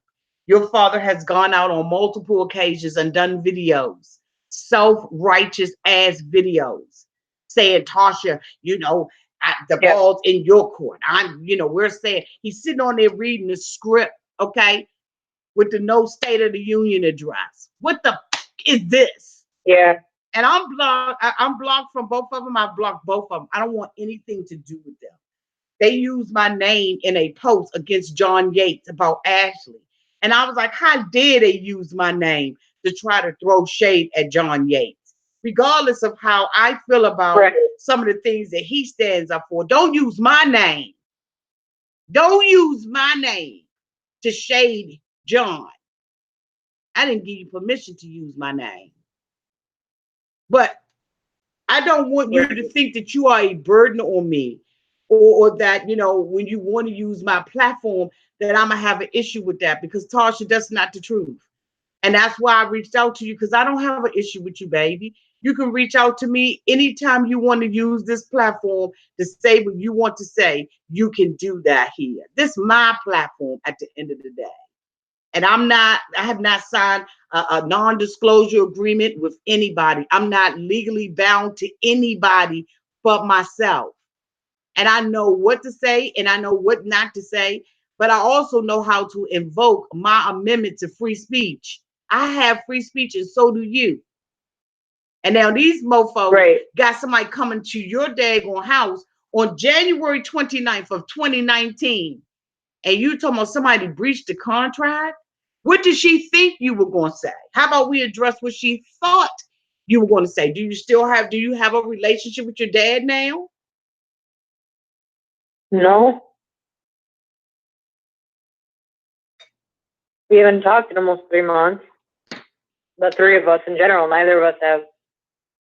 B: Your father has gone out on multiple occasions and done videos, self-righteous ass videos, saying, Tasha, the ball's in your court. We're saying he's sitting on there reading the script, okay, with the no State of the Union address. What the is this?
A: Yeah.
B: And I'm blocked from both of them. I've blocked both of them. I don't want anything to do with them. They used my name in a post against John Yates about Ashley. And I was like, how dare they use my name to try to throw shade at John Yates? Regardless of how I feel about some of the things that he stands up for, don't use my name. Don't use my name to shade John. I didn't give you permission to use my name. But I don't want you to think that you are a burden on me, or that, when you want to use my platform, that I'm going to have an issue with that, because Tasha, that's not the truth. And that's why I reached out to you, because I don't have an issue with you, baby. You can reach out to me anytime you want to use this platform to say what you want to say. You can do that here. This is my platform at the end of the day. And I have not signed a non-disclosure agreement with anybody. I'm not legally bound to anybody but myself. And I know what to say and I know what not to say, but I also know how to invoke my amendment to free speech. I have free speech and so do you. And now these mofos got somebody coming to your daggone house on January 29th of 2019. And you talking about somebody breached the contract? What did she think you were going to say? How about we address what she thought you were going to say? Do you have a relationship with your dad now?
A: No. We haven't talked in almost 3 months. The three of us in general, neither of us have.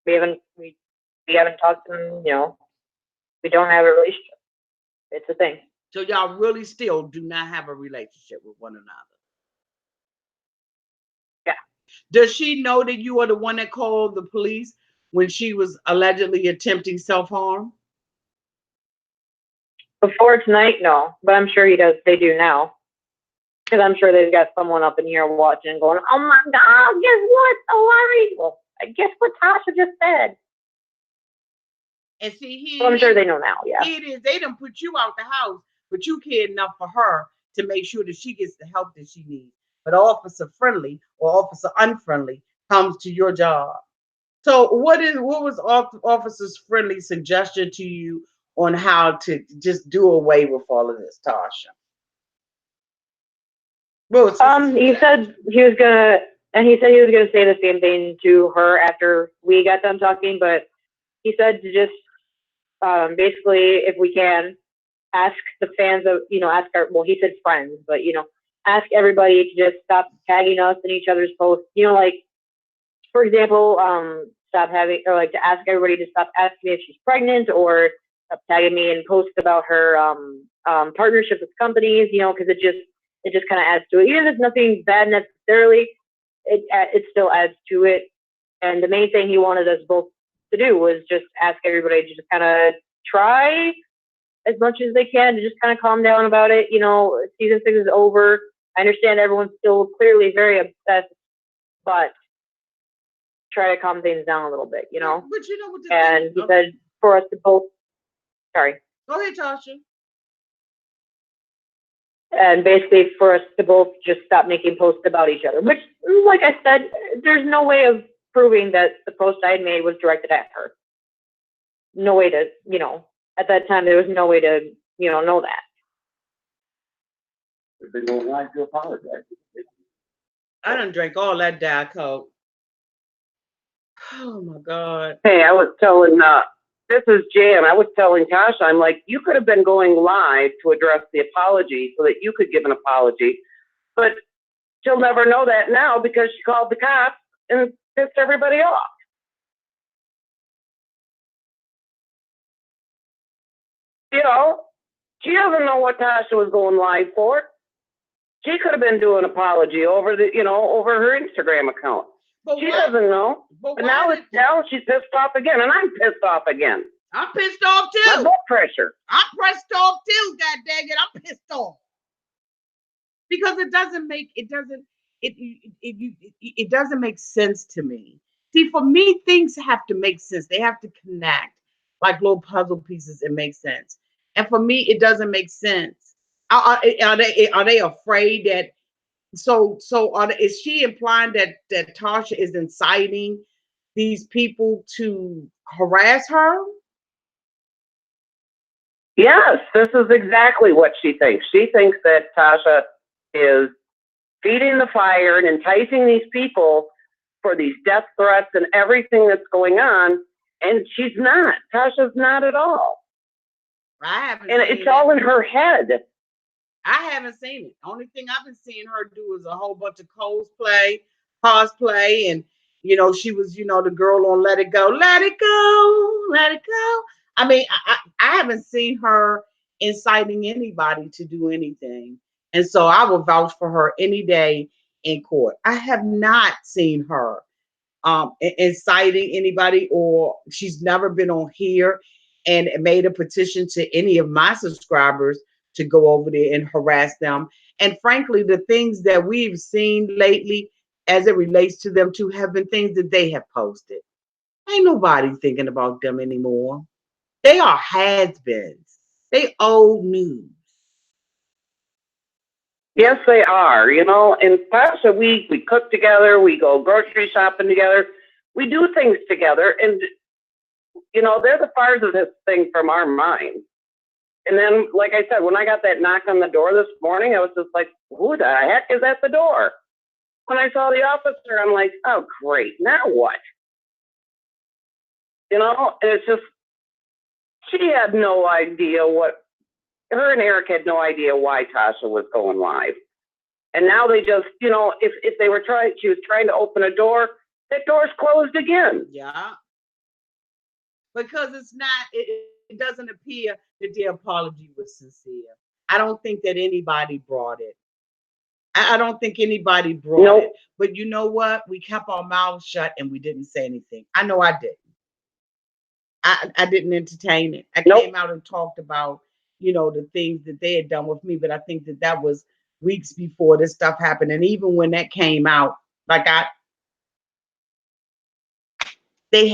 A: We haven't talked in, we don't have a relationship. It's a thing.
B: So y'all really still do not have a relationship with one another?
A: Yeah.
B: Does she know that you are the one that called the police when she was allegedly attempting self-harm? Before
A: tonight, no. But I'm sure they do now. Because I'm sure they've got someone up in here watching and going, oh my God, guess what? Well, guess what Tasha just said?
B: And see,
A: I'm sure they know now, yeah.
B: It is. They done put you out the house, but you care enough for her to make sure that she gets the help that she needs. But officer friendly or officer unfriendly comes to your job. So what was officer's friendly suggestion to you on how to just do away with all of this, Tasha?
A: He said he was gonna say the same thing to her after we got done talking, but he said to just basically, if we can, ask the fans of, he said friends, but ask everybody to just stop tagging us in each other's posts. Like, for example, stop having, or like to ask everybody to stop asking me if she's pregnant, or stop tagging me in posts about her partnership with companies, you know, because it just kind of adds to it. Even if it's nothing bad necessarily, it still adds to it. And the main thing he wanted us both to do was just ask everybody to just kind of try as much as they can to just kind of calm down about it. You know, season 6 is over. I understand everyone's still clearly very obsessed, but try to calm things down a little bit, you know?
B: But you know what?
A: And he said for us to both, sorry.
B: Go ahead, Tasha.
A: And basically for us to both just stop making posts about each other, which, like I said, there's no way of proving that the post I had made was directed at her. No way to, you know, at that time, there was no way to, you know that.
D: They don't like to apologize.
B: I done drank all that Diet Coke. Oh my God.
C: Hey, I was telling, this is Jan. I was telling Tasha, I'm like, you could have been going live to address the apology so that you could give an apology, but she'll never know that now because she called the cops and pissed everybody off. You know, she doesn't know what Tasha was going live for. She could have been doing an apology over over her Instagram account.
B: But
C: She doesn't know.
B: But
C: But now she's pissed off again, and I'm pissed off again.
B: I'm pissed off
C: My
B: too.
C: blood pressure.
B: I'm pressed off too. God dang it, I'm pissed off because it doesn't make sense to me. See, for me, things have to make sense. They have to connect like little puzzle pieces. It makes sense, and for me, it doesn't make sense. Are they afraid that? Is she implying that Tasha is inciting these people to harass her?
C: Yes, this is exactly what she thinks. She thinks that Tasha is feeding the fire and enticing these people for these death threats and everything that's going on, and she's not. Tasha's not at all. And it's all in her head.
B: I haven't seen it. Only thing I've been seeing her do is a whole bunch of cosplay, and she was, the girl on Let It Go, Let It Go, Let It Go. I mean, I haven't seen her inciting anybody to do anything, and so I will vouch for her any day in court. I have not seen her inciting anybody, or she's never been on here and made a petition to any of my subscribers to go over there and harass them. And frankly, the things that we've seen lately as it relates to them too have been things that they have posted. Ain't nobody thinking about them anymore. They are has-beens. They old news.
C: Yes, they are. And Tasha, we cook together, we go grocery shopping together, we do things together, and they're the farthest thing from our mind. And then, like I said, when I got that knock on the door this morning, I was just like, who the heck is at the door? When I saw the officer, I'm like, oh, great. Now what? And it's just, she had no idea her and Eric had no idea why Tasha was going live. And now they just, if they were she was trying to open a door, that door's closed again.
B: Yeah. Because it doesn't appear that the apology was sincere. I don't think that anybody brought it. I don't think anybody brought it. But you know what? We kept our mouths shut and we didn't say anything. I know I didn't. I didn't entertain it. I came out and talked about, the things that they had done with me. But I think that was weeks before this stuff happened. And even when that came out, they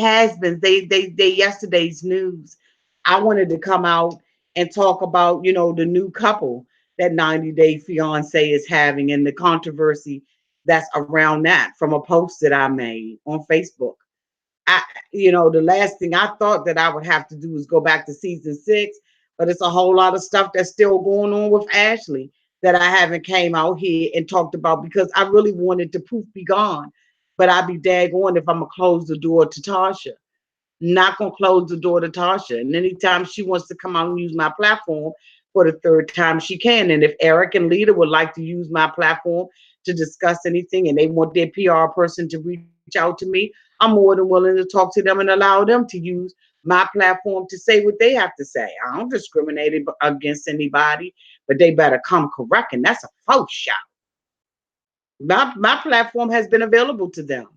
B: yesterday's news. I wanted to come out and talk about, the new couple that 90 Day Fiance is having and the controversy that's around that from a post that I made on Facebook. The last thing I thought that I would have to do is go back to season 6, but it's a whole lot of stuff that's still going on with Ashley that I haven't came out here and talked about because I really wanted the proof be gone. But I'd be daggone if I'm going to close the door to Tasha. Not going to close the door to Tasha. And anytime she wants to come out and use my platform for the third time, she can. And if Eric and Leida would like to use my platform to discuss anything and they want their PR person to reach out to me, I'm more than willing to talk to them and allow them to use my platform to say what they have to say. I don't discriminate against anybody, but they better come correct, and that's a faux shot. My platform has been available to them,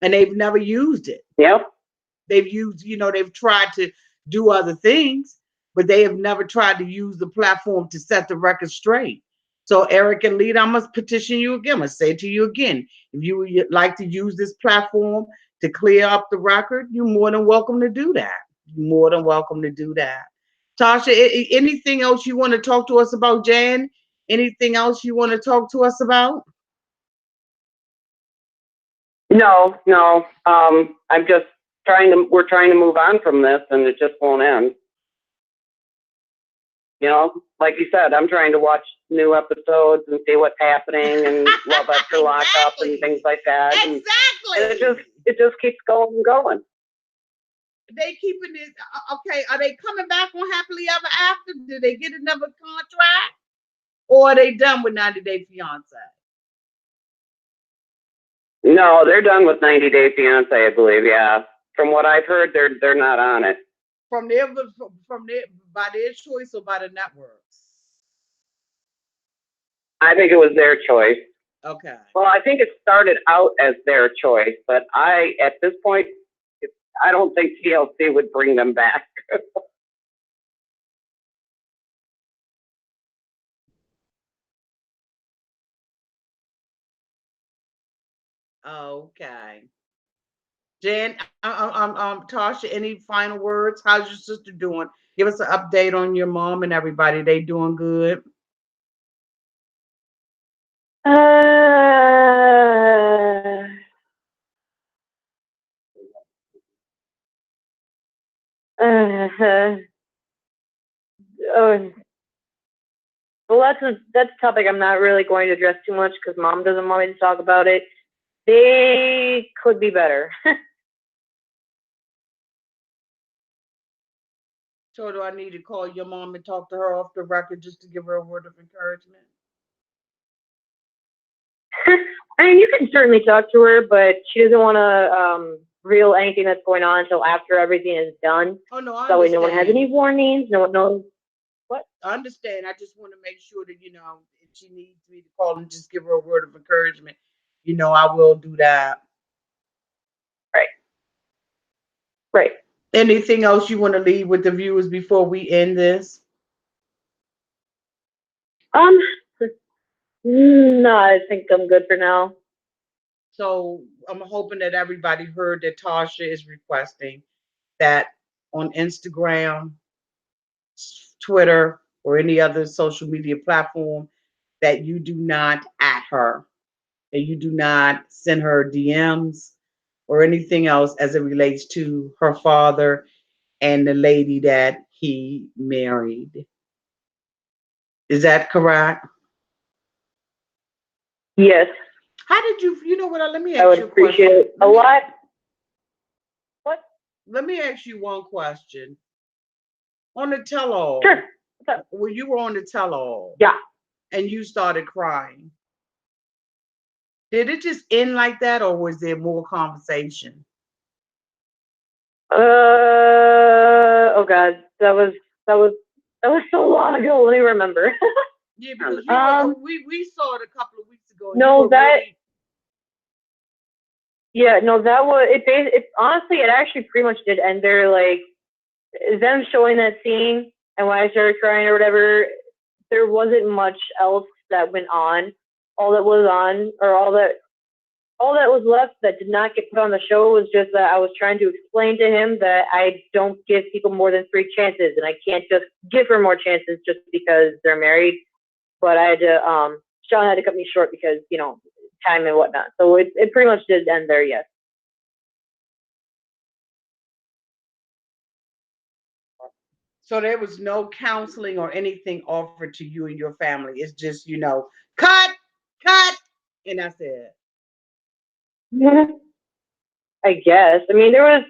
B: and they've never used it.
C: Yep.
B: They've used, they've tried to do other things, but they have never tried to use the platform to set the record straight. So Eric and Leida, I must petition you again. I must say to you again, if you would like to use this platform to clear up the record, you're more than welcome to do that. You're more than welcome to do that. Tasha, anything else you want to talk to us about, Jan? Anything else you want to talk to us about?
C: No. I'm just we're trying to move on from this, and it just won't end. Like you said, I'm trying to watch new episodes and see what's happening and Love After Lockup and things like that.
B: Exactly.
C: And it just keeps going and going.
B: They keeping it okay. Are they coming back on Happily Ever After? Did they get another contract, or are they done with 90 Day Fiance?
C: No, they're done with 90 Day Fiance, I believe. Yeah, from what I've heard, they're not on it.
B: From their by their choice or by the networks?
C: I think it was their choice.
B: Okay.
C: Well, I think it started out as their choice, but at this point, I don't think TLC would bring them back.
B: Okay. Jan, Tasha, any final words? How's your sister doing? Give us an update on your mom and everybody. They doing good?
A: Well, that's a topic I'm not really going to address too much because Mom doesn't want me to talk about it. They could be better.
B: So do I need to call your mom and talk to her off the record just to give her a word of encouragement?
A: I mean, you can certainly talk to her, but she doesn't want to reveal anything that's going on until after everything is done.
B: Oh no, I
A: so
B: understand.
A: no one has any warnings. No one knows. What?
B: I understand. I just want to make sure that if she needs me to call and just give her a word of encouragement, I will do that.
A: Right.
B: Anything else you want to leave with the viewers before we end this?
A: No, I think I'm good for now.
B: So I'm hoping that everybody heard that Tasha is requesting that on Instagram, Twitter, or any other social media platform that you do not at her, that you do not send her DMs or anything else as it relates to her father and the lady that he married. Is that correct?
A: Yes.
B: How did you know what? Let me ask
A: I would
B: you a
A: appreciate
B: question.
A: it a lot. What?
B: Let me ask you one question. On the tell-all.
A: Sure.
B: When you were on the tell-all.
A: Yeah.
B: And you started crying. Did it just end like that, or was there more conversation?
A: Oh God, that was so long ago. Let me remember.
B: Yeah, because we saw it a couple of weeks ago.
A: No, yeah, no, that was it. Honestly, it actually pretty much did end there. Like them showing that scene, and when I started crying or whatever, there wasn't much else that went on. All that was on, or all that was left that did not get put on the show was just that I was trying to explain to him that I don't give people more than 3 chances, and I can't just give her more chances just because they're married. But I had to, Sean had to cut me short because, time and whatnot. So it pretty much did end there, yes.
B: So there was no counseling or anything offered to you and your family. It's just, cut, and that's it.
A: I guess. I mean, there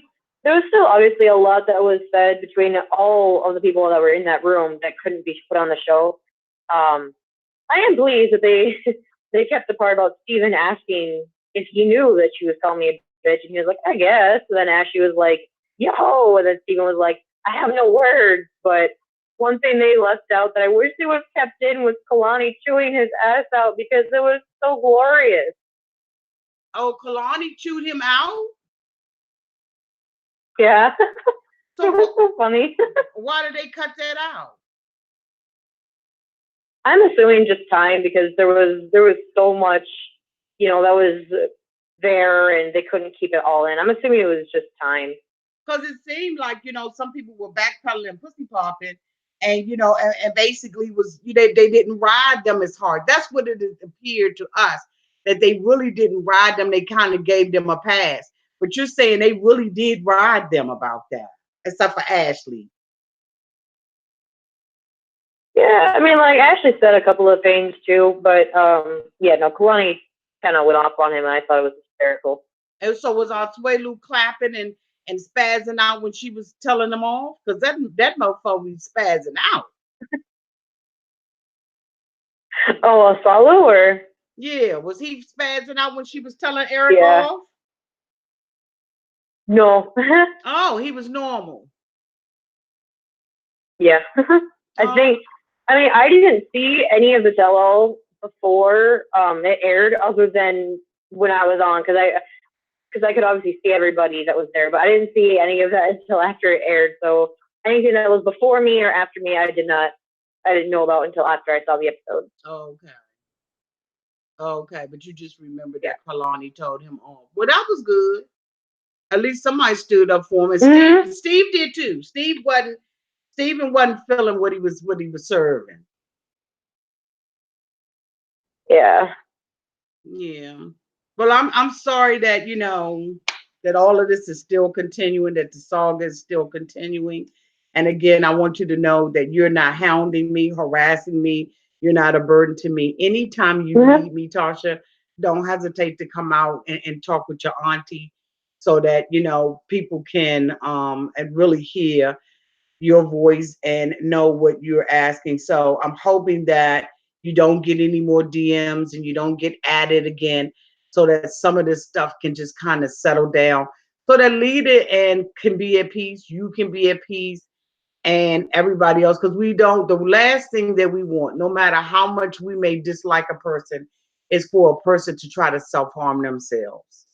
A: was still obviously a lot that was said between all of the people that were in that room that couldn't be put on the show. I am pleased that they kept the part about Steven asking if he knew that she was telling me bitch. And he was like, I guess. And then Ashley was like, yo. And then Steven was like, I have no words. But one thing they left out that I wish they would have kept in was Kalani chewing his ass out because it was so glorious.
B: Oh, Kalani chewed him out?
A: Yeah.
B: So
A: It was so funny.
B: why did they cut that out?
A: I'm assuming just time because there was so much, that was there and they couldn't keep it all in. I'm assuming it was just time.
B: Because it seemed like, some people were backpedaling and pussy popping and, and basically they didn't ride them as hard. That's what it appeared to us, that they really didn't ride them. They kind of gave them a pass. But you're saying they really did ride them about that, except for Ashley.
A: Yeah, I mean, like, Ashley said a couple of things too, but yeah, no, Kalani kind of went off on him and I thought it was hysterical.
B: And so was Asuelu clapping and spazzing out when she was telling them off? Because that motherfucker was spazzing out.
A: Oh, Salu or?
B: Yeah, was he spazzing out when she was telling Eric
A: Yeah.
B: off?
A: No.
B: Oh, he was normal.
A: Yeah. I didn't see any of the tell-all before it aired other than when I was on because I could obviously see everybody that was there, but I didn't see any of that until after it aired. So anything that was before me or after me, I didn't know about until after I saw the episode.
B: Okay, but you just remember that Kalani told him off. Well, that was good. At least somebody stood up for him. And
A: Mm-hmm.
B: Steve did too. Steven wasn't feeling what he was serving.
A: Yeah.
B: Yeah. Well, I'm sorry that that all of this is still continuing, that the saga is still continuing. And again, I want you to know that you're not hounding me, harassing me. You're not a burden to me. Anytime you need me, Tasha, don't hesitate to come out and talk with your auntie so that people can and really hear your voice and know what you're asking. So I'm hoping that you don't get any more DMs and you don't get added again, so that some of this stuff can just kind of settle down, so that Leida and can be at peace, you can be at peace, and everybody else. Because the last thing that we want, no matter how much we may dislike a person, is for a person to try to self-harm themselves.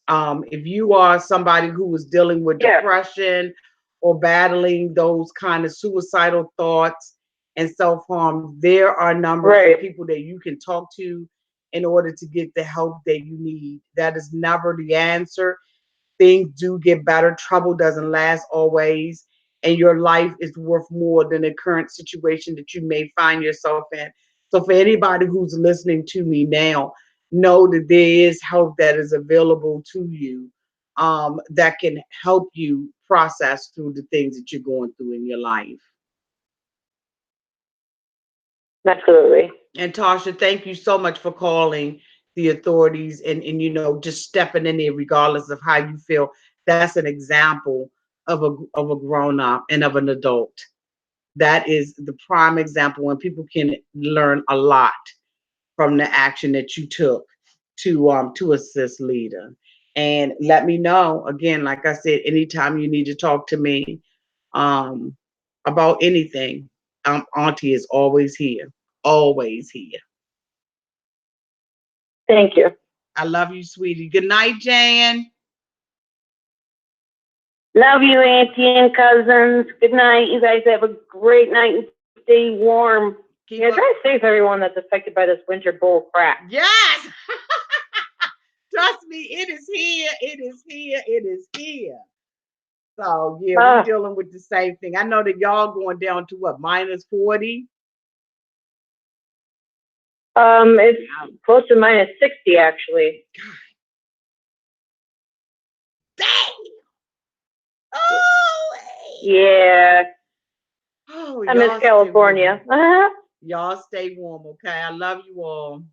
B: If you are somebody who is dealing with depression or battling those kind of suicidal thoughts and self-harm, there are numbers of people that you can talk to in order to get the help that you need. That is never the answer. Things do get better. Trouble doesn't last always. And your life is worth more than the current situation that you may find yourself in. So for anybody who's listening to me now, know that there is help that is available to you, that can help you process through the things that you're going through in your life.
A: Absolutely.
B: And Tasha, thank you so much for calling the authorities and just stepping in there regardless of how you feel. That's an example of a grown up and of an adult. That is the prime example when people can learn a lot from the action that you took to assist Leida. And let me know, again, like I said, anytime you need to talk to me about anything, Auntie is always here. Always here.
A: Thank you.
B: I love you, sweetie. Good night, Jan.
E: Love you, Auntie and cousins. Good night. You guys have a great night and stay warm.
A: Yeah, try to save everyone that's affected by this winter bull crap.
B: Yes. Trust me, it is here. It is here. It is here. So yeah, we're dealing with the same thing. I know that y'all going down to what, -40?
A: It's close to -60 actually.
B: Dang. Oh.
A: Yeah.
B: Oh,
A: I miss California.
B: Y'all stay warm, okay? I love you all.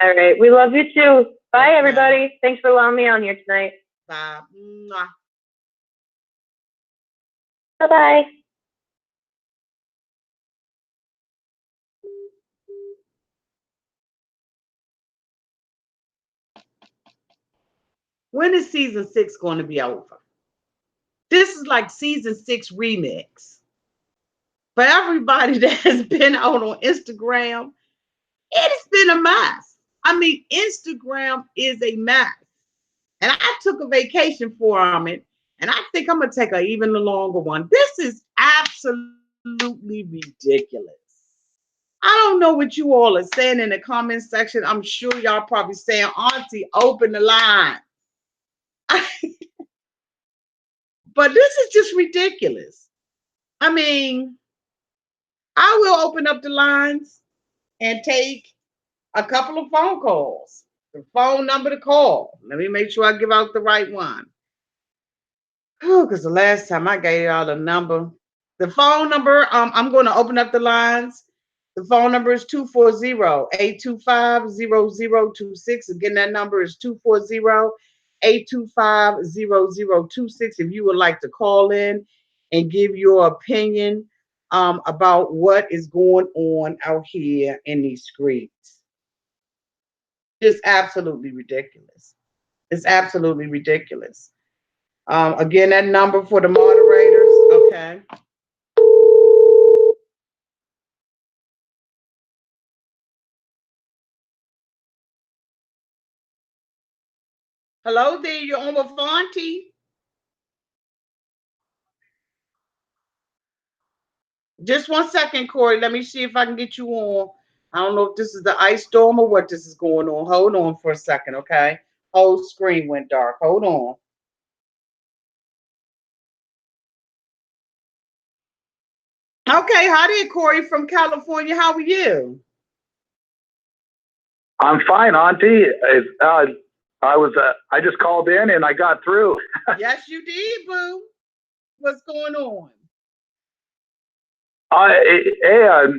A: All right. We love you too. Bye, everybody. Thanks for allowing me on here tonight.
B: Bye.
A: Bye-bye.
B: When is season 6 going to be over? This is like season 6 remix. For everybody that has been out on Instagram, it's been a mess. I mean, Instagram is a mess. And I took a vacation from it, and I think I'm going to take an even longer one. This is absolutely ridiculous. I don't know what you all are saying in the comment section. I'm sure y'all probably saying, Auntie, open the line. But this is just ridiculous. I mean, I will open up the lines and take a couple of phone calls. The phone number to call. Let me make sure I give out the right one. Because the last time I gave y'all the number. The phone number, I'm going to open up the lines. The phone number is 240-825-0026. Again, that number is 240-825-0026. If you would like to call in and give your opinion about what is going on out here in these streets. It's absolutely ridiculous. It's absolutely ridiculous. Again, that number for the moderators. Okay. Hello there, you're on with Auntie. Just 1 second, Corey. Let me see if I can get you on. I don't know if this is the ice storm or what this is going on. Hold on for a second, okay? Whole screen went dark. Hold on. Okay, hi there, Corey from California. How are you?
D: I'm fine, Auntie. I just called in and I got through.
B: Yes, you did, boo. What's going on?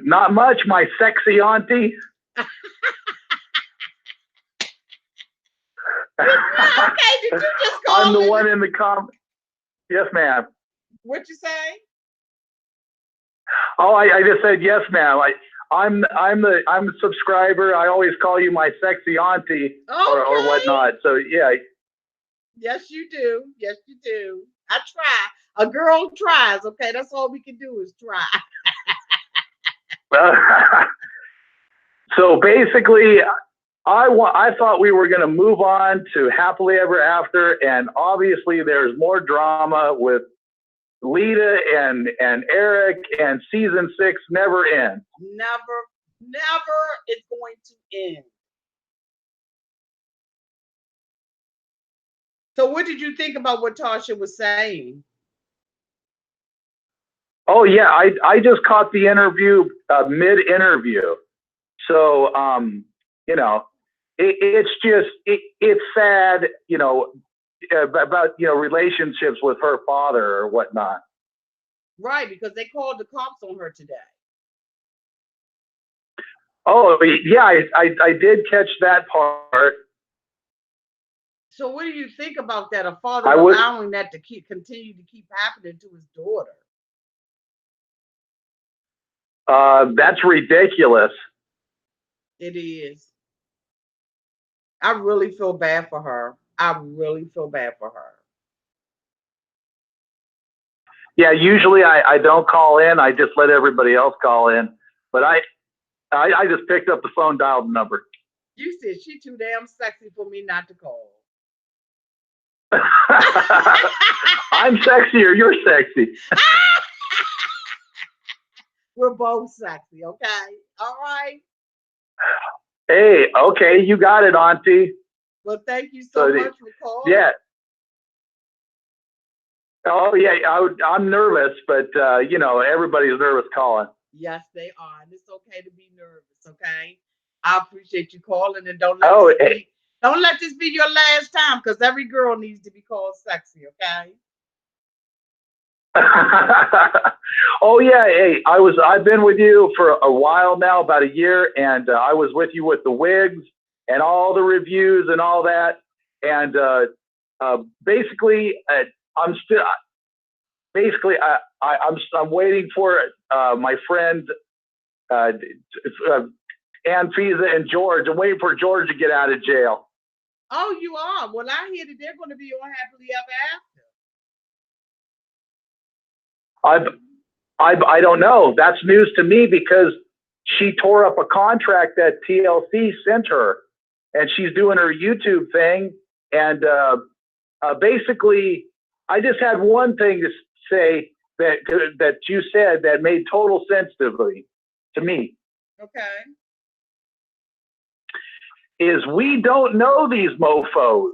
D: Not much, my sexy auntie.
B: Okay, did you just call
D: I'm the
B: in?
D: one in the Yes, ma'am.
B: What you say?
D: Oh, I just said yes, ma'am. I'm a subscriber. I always call you my sexy auntie or whatnot. So yeah.
B: Yes, you do. Yes, you do. I try. A girl tries. Okay, that's all we can do is try.
D: So basically, I thought we were going to move on to happily ever after, and obviously there's more drama with Leida and Eric, and season 6 never ends.
B: Never is going to end. So what did you think about what Tasha was saying?
D: Oh yeah, I just caught the interview mid-interview, so it's sad, about relationships with her father or whatnot.
B: Right, because they called the cops on her today.
D: Oh yeah, I did catch that part.
B: So what do you think about that? A father allowing that to continue to keep happening to his daughter?
D: That's ridiculous.
B: It is. I really feel bad for her. I really feel bad for her.
D: Yeah, usually I don't call in. I just let everybody else call in. But I just picked up the phone, dialed the number.
B: You said she too damn sexy for me not to call.
D: I'm sexy or you're sexy.
B: We're both sexy, okay? All right.
D: Hey, okay, you got it, Auntie.
B: Well, thank you so much for calling.
D: Yeah. Oh, yeah, I'm nervous, but, everybody's nervous calling.
B: Yes, they are. And it's okay to be nervous, okay? I appreciate you calling, and don't let this be your last time, because every girl needs to be called sexy, okay?
D: Oh yeah, hey, I've been with you for a while now, about a year, and I was with you with the wigs and all the reviews and all that, and basically I'm waiting for my friend Anne Fiza and George. I'm waiting for George to get out of jail.
B: Oh, you are. Well, I hear that they're going to be on happily ever after.
D: I don't know. That's news to me because she tore up a contract that TLC sent her, and she's doing her YouTube thing. And basically, I just had one thing to say that you said that made total sense to me.
B: Okay.
D: Is we don't know these mofos.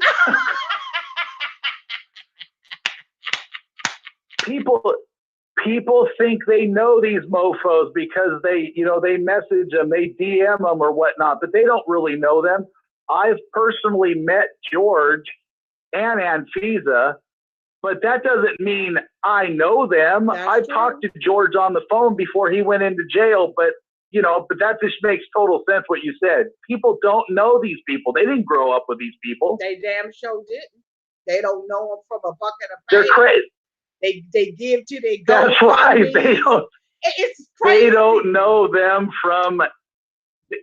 D: People think they know these mofos because they message them, they DM them or whatnot, but they don't really know them. I've personally met George and Anfisa, but that doesn't mean I know them. I've talked to George on the phone before he went into jail, but that just makes total sense what you said. People don't know these people. They didn't grow up with these people.
B: They damn sure didn't. They don't know them from a bucket of paint.
D: They're crazy.
B: They give to their
D: That's right. They don't.
B: It's crazy.
D: They don't know them from.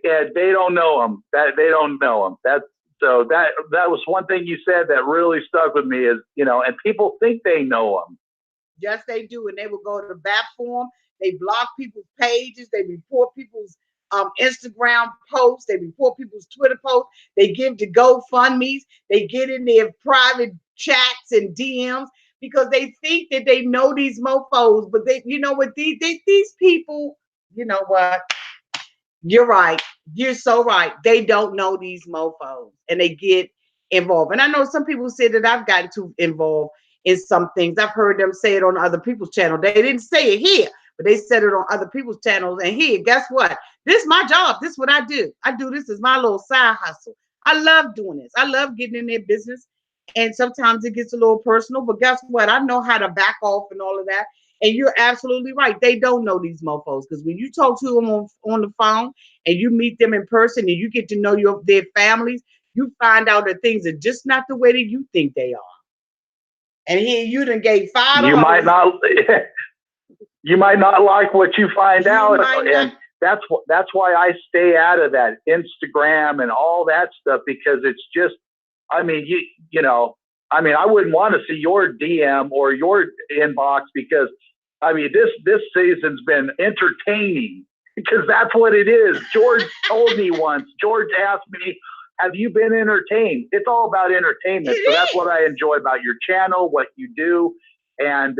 D: Yeah, they don't know them. They don't know them. That was one thing you said that really stuck with me is and people think they know them.
B: Yes, they do, and they will go to the bat for them. They block people's pages. They report people's Instagram posts. They report people's Twitter posts. They give to GoFundMe's. They get in their private chats and DMs because they think that they know these mofos. But these people, you know what? You're right. You're so right. They don't know these mofos, and they get involved. And I know some people say that I've gotten too involved in some things. I've heard them say it on other people's channel. They didn't say it here, but they said it on other people's channels. And here, guess what? This is my job. This is what I do. I do this as my little side hustle. I love doing this. I love getting in their business. And sometimes it gets a little personal, but guess what? I know how to back off and all of that. And you're absolutely right. They don't know these mofos because when you talk to them on the phone and you meet them in person and you get to know their families, you find out that things are just not the way that you think they are. And here you done gave $5.
D: You might not like what you find out, and that's why I stay out of that Instagram and all that stuff because it's just, I mean, I wouldn't want to see your DM or your inbox because, I mean, this season's been entertaining because that's what it is. George told me once. George asked me, have you been entertained? It's all about entertainment. So that's what I enjoy about your channel, what you do. And,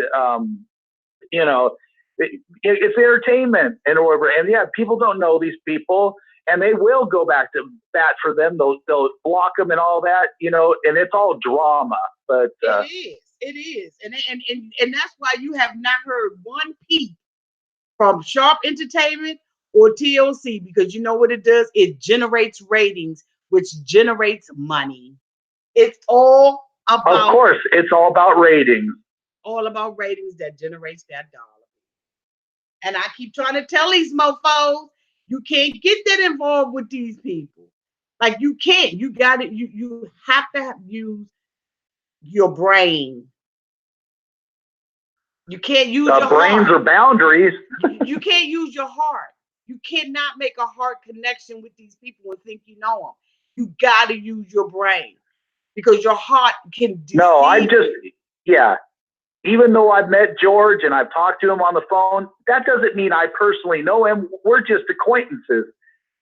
D: it's entertainment and whatever. And yeah, people don't know these people and they will go back to bat for them. They'll block them and all that, and it's all drama. But
B: it is. And that's why you have not heard one peep from Sharp Entertainment or TLC because you know what it does? It generates ratings, which generates money. It's all about.
D: Of course, it's all about ratings.
B: All about ratings that generates that dollar. And I keep trying to tell these mofos, you can't get that involved with these people. Like you can't. You got it. You have to use your brain. You can't use your
D: brains
B: heart.
D: Or boundaries.
B: You can't use your heart. You cannot make a heart connection with these people and think you know them. You got to use your brain because your heart can deceive.
D: No, even though I've met George and I've talked to him on the phone, that doesn't mean I personally know him. We're just acquaintances.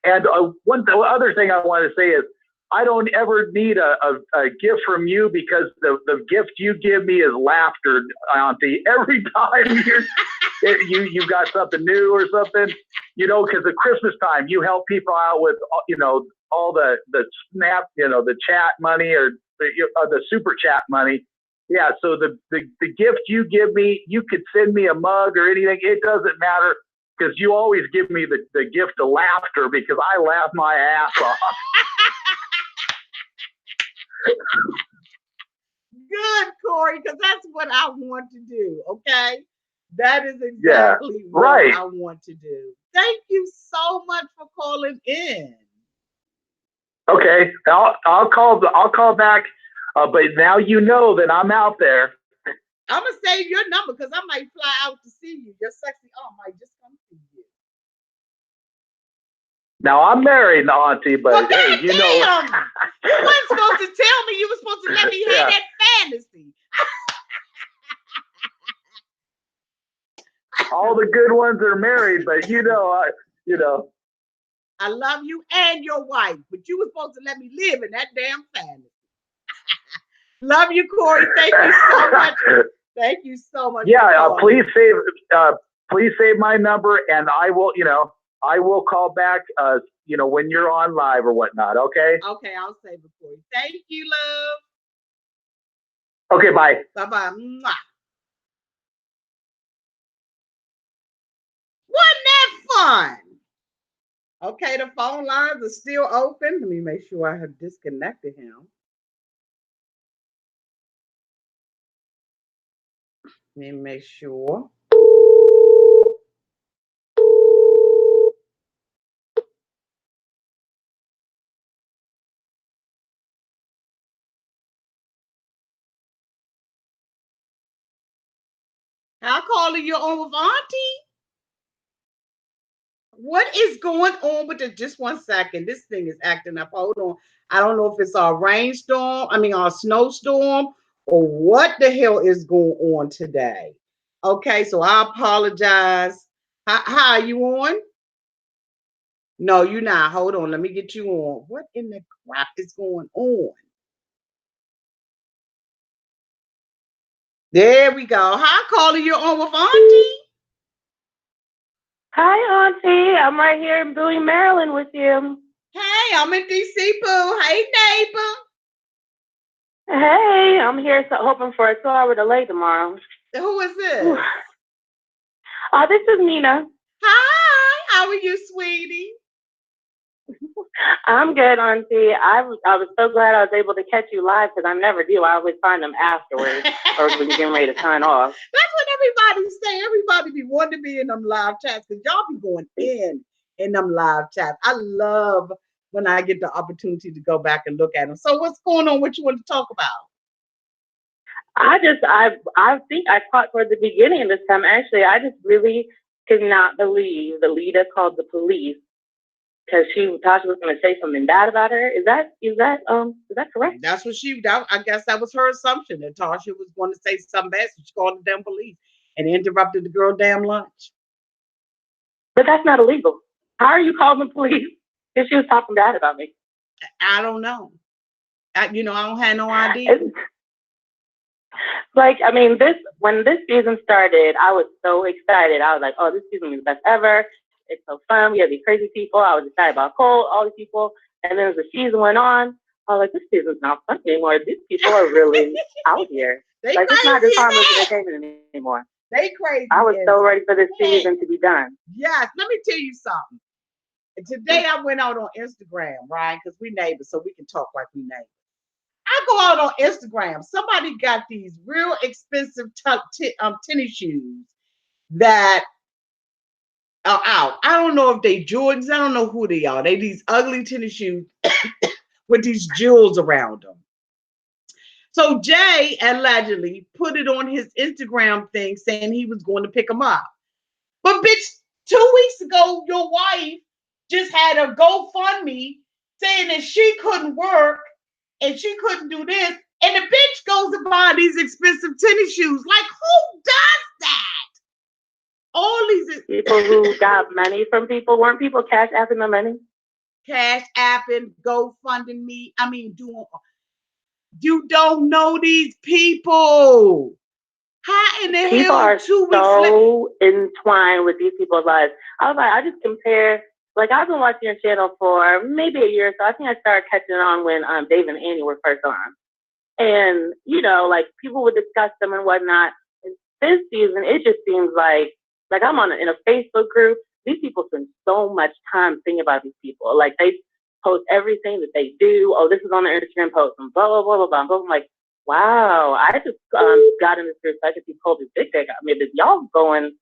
D: And the other thing I want to say is I don't ever need a gift from you because the gift you give me is laughter, Auntie. Every time you got something new or something, because at Christmas time, you help people out with, all the snap, the chat money or the super chat money. Yeah, so the gift you give me, you could send me a mug or anything. It doesn't matter because you always give me the gift of laughter because I laugh my ass off.
B: Good, Corey, because that's what I want to do, okay? That is exactly what I want to do. Thank you so much for calling in.
D: Okay, I'll call back. But now you know that I'm out there.
B: I'm gonna save your number because I might fly out to see you. Your sexy arm might just come see you.
D: Now I'm married, Auntie, but
B: Well,
D: hey, you know.
B: goddamn! You weren't supposed to tell me. You were supposed to let me have
D: Yeah.
B: that fantasy.
D: All the good ones are married, but you know.
B: I love you and your wife, but you were supposed to let me live in that damn fantasy. Love you, Corey. Thank you so much. Thank you so much.
D: Yeah, please save my number, and I will call back. When you're on live or whatnot. Okay.
B: Okay, I'll save it for you. Thank you, love.
D: Okay. Bye.
B: Bye-bye. Wasn't that fun? Okay, the phone lines are still open. Let me make sure I have disconnected him. Let me make sure. How calling you on with Auntie? What is going on with it? Just 1 second. This thing is acting up. Hold on. I don't know if it's a rainstorm, a snowstorm, or what the hell is going on today. Okay, so I apologize. How are you on? No, you're not. Hold on. Let me get you on. What in the crap is going on? There we go. How calling you on with Auntie?
E: Hi, Auntie. I'm right here in Bowie, Maryland with you.
B: Hey, I'm in DC, boo. Hey, neighbor.
E: Hey, I'm here hoping for a 2-hour delay tomorrow.
B: Who is this?
E: This is Nina.
B: Hi, how are you, sweetie?
E: I'm good, Auntie. I was so glad I was able to catch you live because I never do. I always find them afterwards or when you're getting ready to sign off.
B: That's what everybody say. Everybody be wanting to be in them live chats because y'all be going in them live chats. I love when I get the opportunity to go back and look at them. So what's going on? What you want to talk about?
E: I think I caught toward the beginning of this time. Actually, I just really could not believe the leader called the police because Tasha was going to say something bad about her. Is that correct?
B: That's what I guess that was her assumption that Tasha was going to say something bad. So she called the damn police and interrupted the girl damn lunch.
E: But that's not illegal. How are you calling the police if she was talking bad about me?
B: I don't know. I don't have no idea.
E: When this season started, I was so excited. I was like, oh, this season is the best ever. It's so fun. We have these crazy people. I was excited about Cole, all these people. And then as the season went on, I was like, this season's not fun anymore. These people are really out here. It's not just harmless entertainment anymore.
B: They crazy.
E: I was so ready for this season to be done.
B: Yes, let me tell you something. Today I went out on Instagram, right? Because we neighbors, so we can talk like we neighbors. I go out on Instagram. Somebody got these real expensive tennis shoes that are out. I don't know if they Jordans. I don't know who they are. They these ugly tennis shoes with these jewels around them. So Jay allegedly put it on his Instagram thing saying he was going to pick them up. But bitch, 2 weeks ago, your wife just had a GoFundMe saying that she couldn't work and she couldn't do this. And the bitch goes to buy these expensive tennis shoes. Like, who does that? All these
E: people who got money from people. Weren't people cash apping the money?
B: Cash apping, GoFunding me. You don't know these people. How in the hell?
E: People are so entwined with these people's lives. I was like, I just compare. Like, I've been watching your channel for maybe a year, so I think I started catching on when Dave and Annie were first on. And, people would discuss them and whatnot. And this season, it just seems like I'm in a Facebook group. These people spend so much time thinking about these people. Like, they post everything that they do. Oh, this is on their Instagram post and blah, blah, blah, blah, blah. I'm like, wow, I just got in this group so I could see Colby's big dick. I mean, y'all going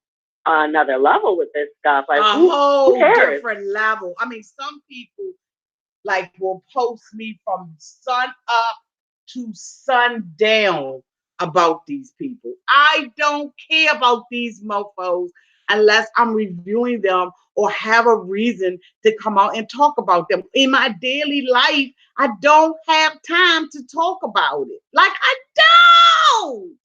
E: on another level with this stuff. Like, who cares?
B: Different level. I mean, some people will post me from sun up to sundown about these people. I don't care about these mofos. unless I'm reviewing them or have a reason to come out and talk about them. In my daily life, I don't have time to talk about it. Like, I don't.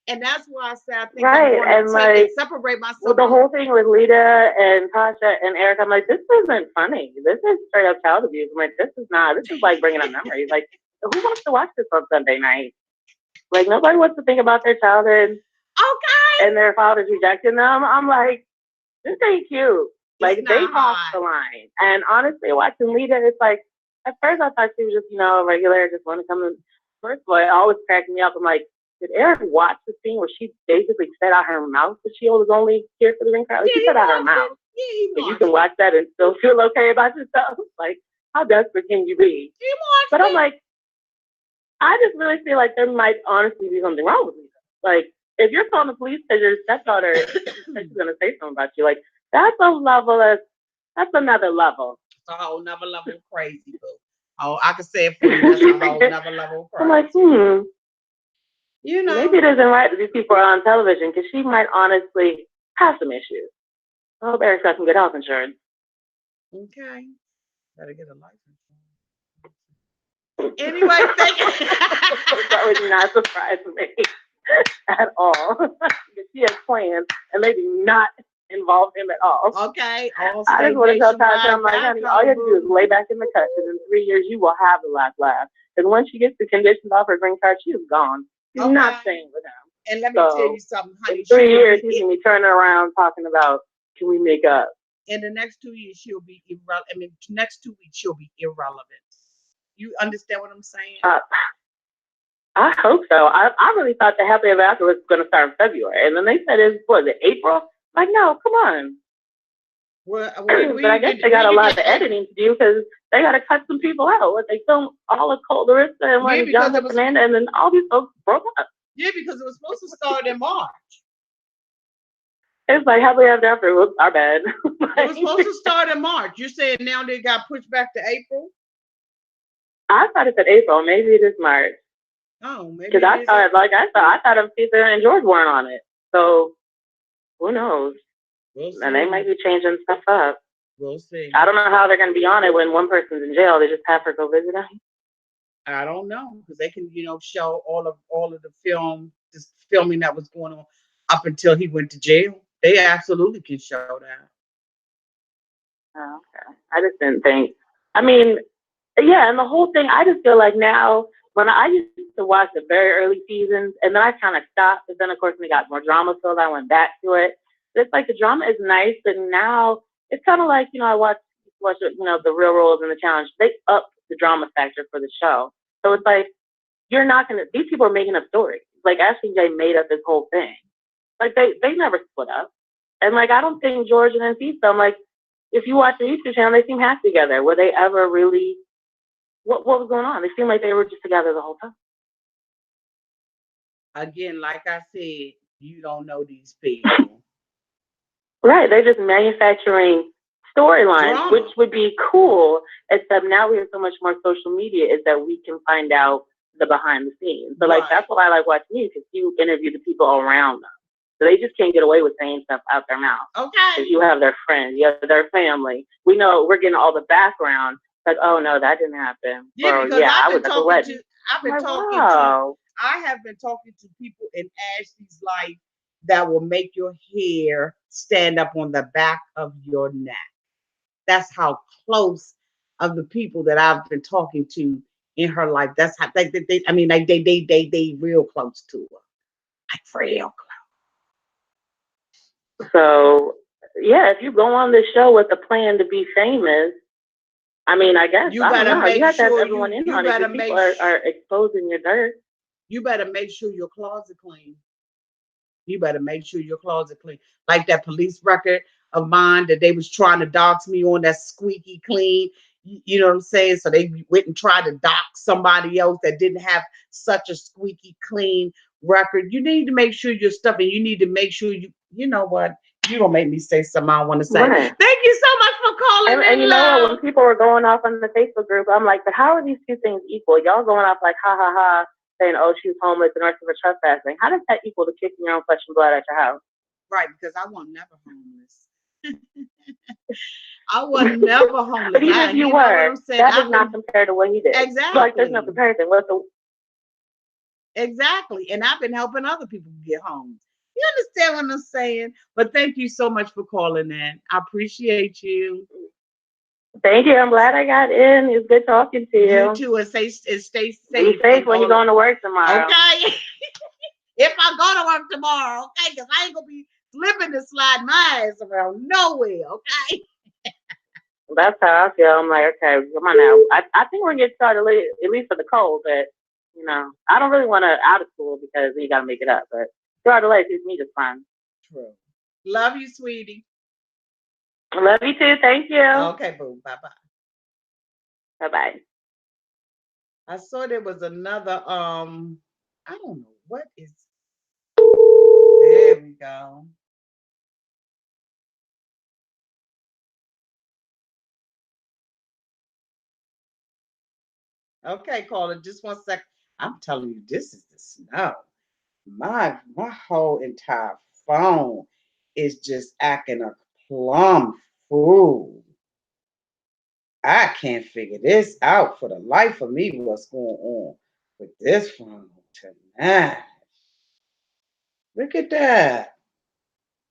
B: And that's why I said I think I'm going to take and separate myself.
E: Well, the whole thing with Leida and Tasha and Eric, I'm like, this isn't funny. This is straight up child abuse. I'm like, this is like bringing up memories. Like, who wants to watch this on Sunday night? Like, nobody wants to think about their childhood.
B: Okay.
E: And their fathers rejecting them. I'm like, this ain't cute. Like, they crossed the line. And honestly, watching Leida, it's like, at first I thought she was just, a regular, just want to come in. First of all, it always cracked me up. I'm like, did Eric watch the scene where she basically said out her mouth that she was only here for the ring card? Like, she said out her mouth. Yeah, you can watch that and still feel okay about yourself. Like, how desperate can you be? But I'm like, I just really feel like there might honestly be something wrong with me. Like, if you're calling the police because your stepdaughter is going to say something about you, like, that's another level.
B: It's a whole nother level of crazy, boo. Oh, I can say it for you. That's a whole nother level of crazy.
E: I'm like, maybe it isn't right that these people are on television because she might honestly have some issues. I hope Eric's got some good health insurance.
B: Okay. Better get a license. Anyway, thank you.
E: That would not surprise me at all. She has plans and maybe not involve him at all.
B: Okay.
E: I just want to tell Tasha, I'm like, honey, all you have to do is lay back in the cut, and in 3 years you will have the last laugh. And once she gets the conditions off her green card, she is gone. She's not staying with him.
B: And let me tell you something, honey.
E: In 3 years, she's gonna be turning around talking about, can we make up?
B: In the next 2 years, she'll be irrelevant. I mean, next 2 weeks, she'll be irrelevant. You understand what I'm saying?
E: I hope so. I really thought the Happily Ever After was going to start in February. And then they said it April? Like, no, come on.
B: Well,
E: but I guess they got a lot of editing to do because they got to cut some people out. Like, they filmed all of Larissa and Jonathan Fernanda, and then all these folks broke up.
B: Yeah, because it was supposed to start in March.
E: It's like Happily Ever After. Whoops, our bad.
B: It was supposed to start in March. You're saying now they got pushed back to April?
E: I thought it said April. Maybe it is March.
B: Oh, maybe.
E: Because I thought if Caesar and George weren't on it. So who knows?
B: We'll see.
E: And they might be changing stuff up.
B: We'll see.
E: I don't know how they're going to be on it when one person's in jail. They just have her go visit them.
B: I don't know, because they can, show all of the filming that was going on up until he went to jail. They absolutely can show that.
E: Oh, okay. I just didn't think. I mean, yeah, and the whole thing, I just feel like now, when I used to watch the very early seasons, and then I kind of stopped, but then, of course, we got more drama, so I went back to it. It's like the drama is nice, but now it's kind of like, I watch the Real Rules and the Challenge. They up the drama factor for the show. So it's like, you're not going to, these people are making up stories. Like, Ashley J made up this whole thing. Like, they never split up. And, like, I don't think George and Auntie, I'm like, if you watch the YouTube channel, they seem happy together. Were they ever really, what was going on? They seemed like they were just together the whole time.
B: Again, like I said, you don't know these people.
E: Right. They're just manufacturing storylines, which would be cool, except now we have so much more social media is that we can find out the behind the scenes. So, like, that's what I like watching you, because you interview the people around them. So they just can't get away with saying stuff out their mouth. Okay. Because you have their friends, you have their family. We know we're getting all the background. Like, oh no, that didn't happen.
B: Yeah, because I have been talking to people in Ashley's life that will make your hair stand up on the back of your neck. That's how close of the people that I've been talking to in her life. That's how they real close to her. Like real close.
E: So yeah, if you go on this show with a plan to be famous, I mean, I guess
B: you gotta make
E: you have
B: sure
E: to have everyone in on it. People are exposing your dirt.
B: You better make sure your closet clean. You better make sure your closet clean. Like that police record of mine that they was trying to dox me on, that squeaky clean. You know what I'm saying? So they went and tried to dox somebody else that didn't have such a squeaky clean record. You need to make sure your stuff, and you need to make sure you know what? You're going to make me say something I want to say.
E: Right.
B: Thank you so much for calling.
E: And you know what? When people were going off on the Facebook group, I'm like, but how are these two things equal? Y'all going off like, ha, ha, ha, saying, oh, she's homeless and arrested for trespassing. How does that equal to kicking your own flesh and blood at your house?
B: Right, because I was never homeless. I was never homeless.
E: But even if you
B: know what
E: were,
B: I'm saying?
E: that does not compare to what he did. Like, there's no
B: Exactly.
E: comparison. What's the
B: Exactly. And I've been helping other people get home. You understand what I'm saying? But thank you so much for calling in. I appreciate you.
E: Thank you. I'm glad I got in. It's good talking to you.
B: You too, and stay safe.
E: Be safe when you're going to work tomorrow.
B: Okay. If I go to work tomorrow, okay, because I ain't gonna be slipping and sliding my ass around nowhere, okay?
E: That's how I feel. I'm like, okay, come on now. I think we're gonna get started late, at least for the cold, but you know, I don't really want to out of school because you got to make it up. But started late suits me just fine.
B: True. Love you, sweetie.
E: Love you too. Thank you.
B: Okay, boo. Bye bye.
E: Bye bye.
B: I saw there was another. I don't know what is. There we go. Okay, caller, just 1 sec. I'm telling you, this is the snow. My whole entire phone is just acting a plum fool. I can't figure this out for the life of me. What's going on with this phone tonight? Look at that.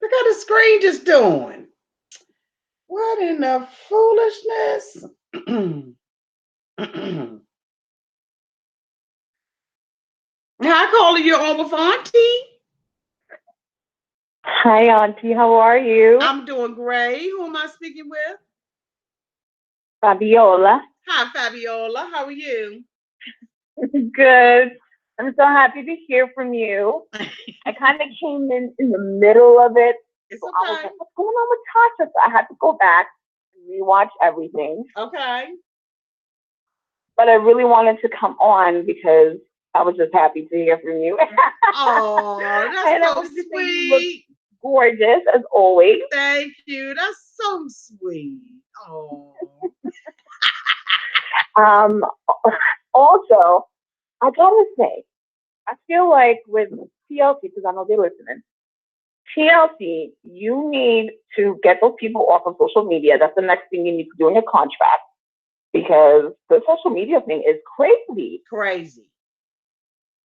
B: Look how the screen just doing. What in the foolishness? Hi, calling you on with Auntie.
A: Hi, Auntie. How are you?
B: I'm doing great. Who am I speaking with?
A: Fabiola.
B: Hi, Fabiola. How are you?
A: Good. I'm so happy to hear from you. I kind of came in the middle of it.
B: It's
A: So
B: okay.
A: I was like, what's going on with Tasha? So I had to go back and rewatch everything.
B: Okay.
A: But I really wanted to come on because I was just happy to hear from you.
B: Oh,
A: And
B: that's
A: I
B: so
A: was just saying you look
B: sweet.
A: gorgeous as always.
B: Thank you. That's so sweet. Oh.
A: Also, I gotta say, I feel like with TLC, because I know they're listening, TLC, you need to get those people off of social media. That's the next thing you need to do in your contract because the social media thing is crazy.
B: Crazy.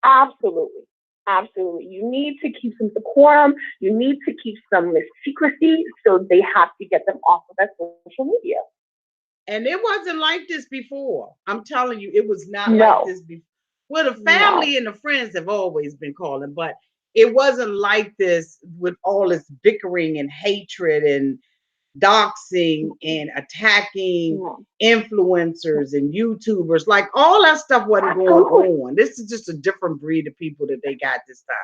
A: Absolutely. Absolutely. You need to keep some decorum. You need to keep some secrecy. So they have to get them off of that social media.
B: And it wasn't like this before. I'm telling you, it was not
A: No.
B: like this before. Well, the family and the friends have always been calling, but it wasn't like this with all this bickering and hatred and doxing and attacking influencers and YouTubers. Like all that stuff wasn't going on. This is just a different breed of people that they got this time.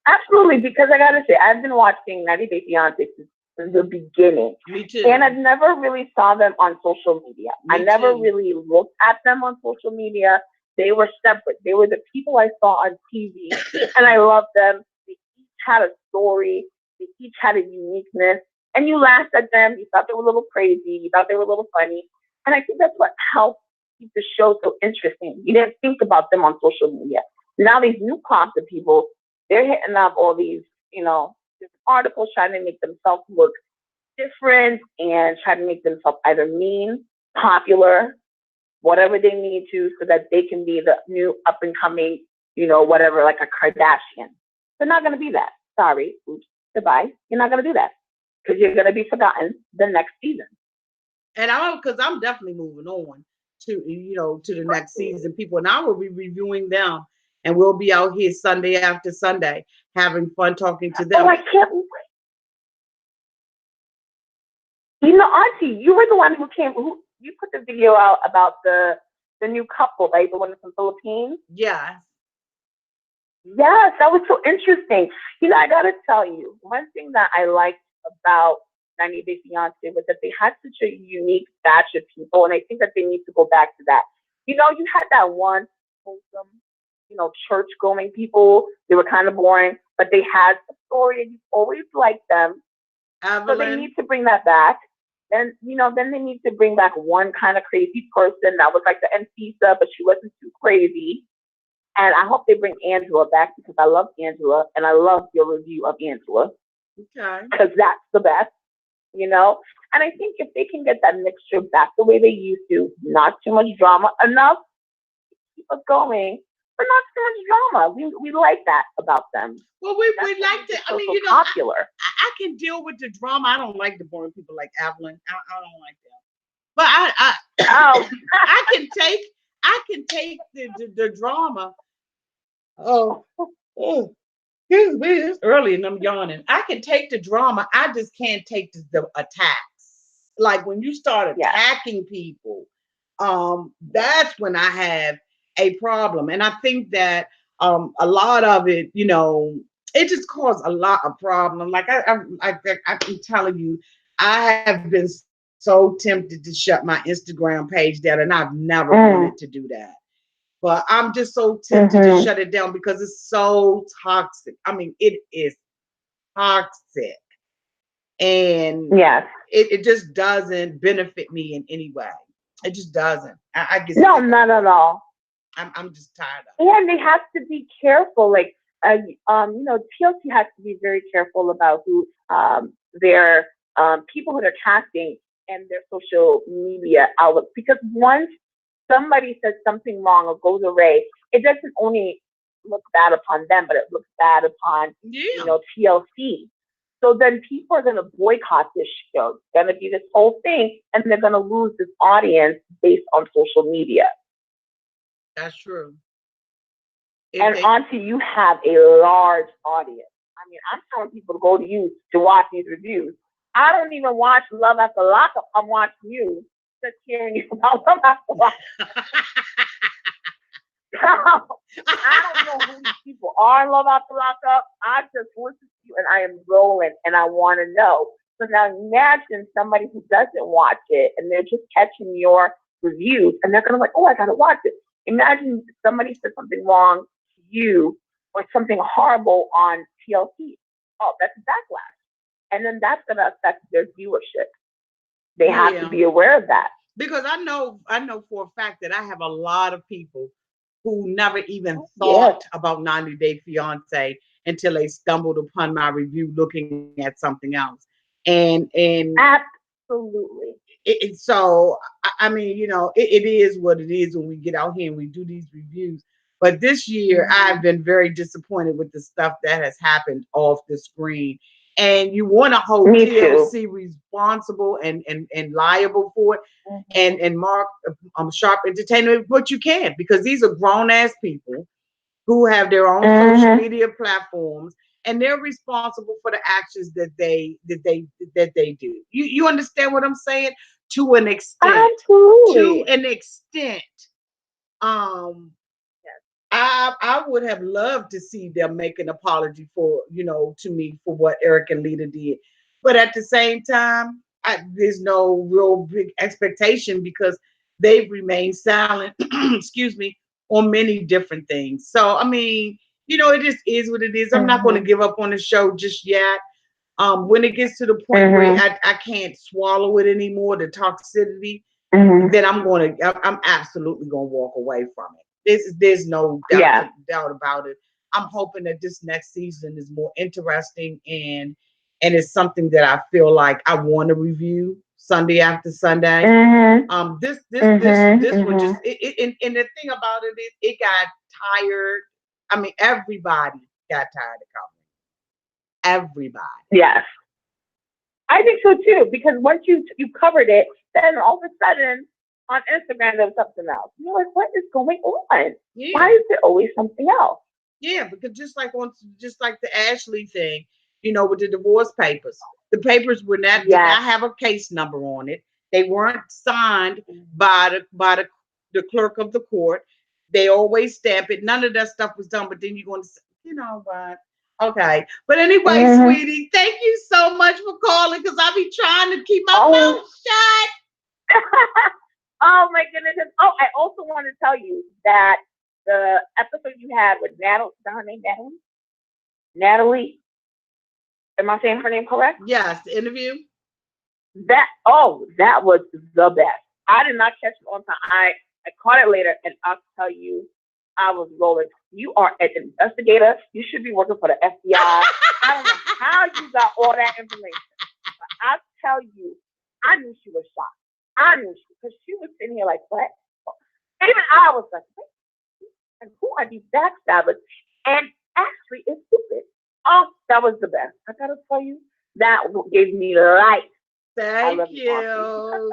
A: Absolutely, because I gotta say, I've been watching 90 Day Fiancé since the beginning.
B: Me too.
A: And I've never really saw them on social media.
B: Me
A: I never
B: too.
A: really looked at them on social media. They were separate. They were the people I saw on TV, and I loved them. They each had a story. They each had a uniqueness. And you laughed at them. You thought they were a little crazy. You thought they were a little funny. And I think that's what helped keep the show so interesting. You didn't think about them on social media. Now these new class of people, they're hitting up all these, different articles trying to make themselves look different and trying to make themselves either mean, popular, whatever they need to, so that they can be the new up and coming, whatever, like a Kardashian. They're not going to be that. Sorry. Oops. Goodbye. You're not going to do that because you're going to be forgotten the next season.
B: And I'm definitely moving on to the next season, people, and I will be reviewing them, and we'll be out here Sunday after Sunday having fun talking to them.
A: Oh, I can't wait. Auntie, you were the one who you put the video out about the new couple, right? The one from the Philippines.
B: Yes.
A: Yes, that was so interesting. I gotta tell you, one thing that I liked about 90 Day Fiancé was that they had such a unique batch of people, and I think that they need to go back to that. You had that one wholesome, church-going people. They were kind of boring, but they had a story, and you always liked them.
B: Evelyn.
A: So they need to bring that back. And, then they need to bring back one kind of crazy person that was like the Anfisa, but she wasn't too crazy.
E: And I hope they bring Angela back because I love Angela and I love your review of Angela.
B: Okay.
E: Because that's the best, you know? And I think if they can get that mixture back the way they used to, not too much drama, enough to keep us going, but not too much drama. We like that about them.
B: Well, we like to, I mean, you know,
E: popular.
B: I can deal with the drama. I don't like the boring people like Evelyn. I don't like them. But I can take the drama. Oh, excuse me, it's early and I'm yawning. I can take the drama. I just can't take the attacks. Like when you start attacking people, that's when I have a problem. And I think that a lot of it, you know, it just caused a lot of problem. Like I'm telling you, I have been so tempted to shut my Instagram page down, and I've never wanted to do that. But I'm just so tempted to shut it down because it's so toxic. I mean, it is toxic. And it just doesn't benefit me in any way. It just doesn't. I guess
E: no, not at all.
B: I'm just tired of
E: it. And they have to be careful. Like, you know, TLC has to be very careful about who their people who they're casting and their social media outlook. Because once somebody says something wrong or goes away, it doesn't only look bad upon them, but it looks bad upon you know, TLC. So then people are going to boycott this show. It's going to be this whole thing, and they're going to lose this audience based on social media.
B: That's true.
E: And Auntie, you have a large audience. I mean, I'm telling people to go to you to watch these reviews. I don't even watch Love After Lockup. I'm watching you, just hearing you about Love After Lockup. I don't know who these people are in Love After Lockup. I just listen to you and I am rolling and I want to know. So now imagine somebody who doesn't watch it and they're just catching your reviews and they're going to be like, oh, I got to watch it. Imagine somebody said something wrong to you or something horrible on TLC. Oh, that's a backlash. And then that's going to affect their viewership. They have to be aware of that.
B: Because I know for a fact that I have a lot of people who never even thought about 90 Day Fiance until they stumbled upon my review looking at something else. And
E: absolutely.
B: So, I mean, you know, it is what it is when we get out here and we do these reviews. But this year, I've been very disappointed with the stuff that has happened off the screen. And you want to hold TLC responsible and liable for it, and mark Sharp Entertainment, but you can't, because these are grown ass people who have their own social media platforms, and they're responsible for the actions that they do. You understand what I'm saying? To an extent.
E: Absolutely.
B: To an extent. I would have loved to see them make an apology for, you know, to me for what Eric and Leida did. But at the same time, there's no real big expectation because they've remained silent, excuse me, on many different things. So, I mean, you know, it just is what it is. I'm not going to give up on the show just yet. When it gets to the point where I can't swallow it anymore, the toxicity, then I'm absolutely going to walk away from it. There's no doubt about it. I'm hoping that this next season is more interesting and it's something that I feel like I want to review Sunday after Sunday. This one just and the thing about it is it got tired. I mean, everybody got tired of covering. Everybody.
E: Yes. I think so too, because once you covered it, then all of a sudden on Instagram there was something else. You're like, what is going on? Why is there always something else?
B: Yeah, because just like the Ashley thing, you know, with the divorce papers. The papers did not have a case number on it. They weren't signed by the clerk of the court. They always stamp it. None of that stuff was done. But then you're going to say, you know what? Okay. But anyway, sweetie, thank you so much for calling because I be trying to keep my mouth shut.
E: Oh my goodness. Oh, I also want to tell you that the episode you had with Natalie, is that her name, Natalie? Natalie? Am I saying her name correct?
B: Yes, the interview.
E: That was the best. I did not catch it on time. I caught it later, and I'll tell you, I was rolling. You are an investigator. You should be working for the FBI. I don't know how you got all that information. But I tell you, I knew she was shocked. I knew she, because she was sitting here like, what? Even I was like, what? And who are these backstabbers? And actually, it's stupid. Oh, that was the best. I gotta tell you, that gave me life.
B: Thank you.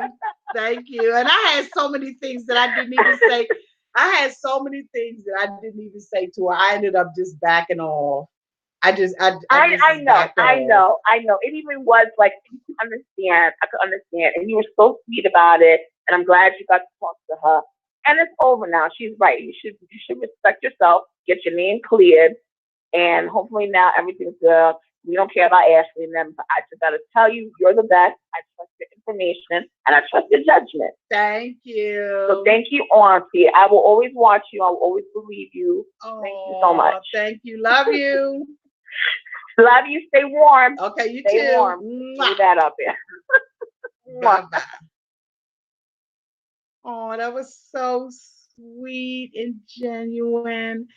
B: Thank you. And I had so many things that I didn't even say. I had so many things that I didn't even say to her. I ended up just backing off. I know.
E: It even was like, you can understand. I could understand. And you were so sweet about it. And I'm glad you got to talk to her. And it's over now. She's right. You should respect yourself, get your name cleared, and hopefully now everything's good. We don't care about Ashley and them, but I just gotta tell you, you're the best. I trust your information and I trust your judgment.
B: Thank you.
E: So thank you, Auntie. I will always watch you. I will always believe you. Thank you so much.
B: Thank you. Love you.
E: Love you. Stay warm.
B: Okay, you
E: Stay
B: too.
E: warm. Leave that up here.
B: Bye-bye. Oh, that was so sweet and genuine.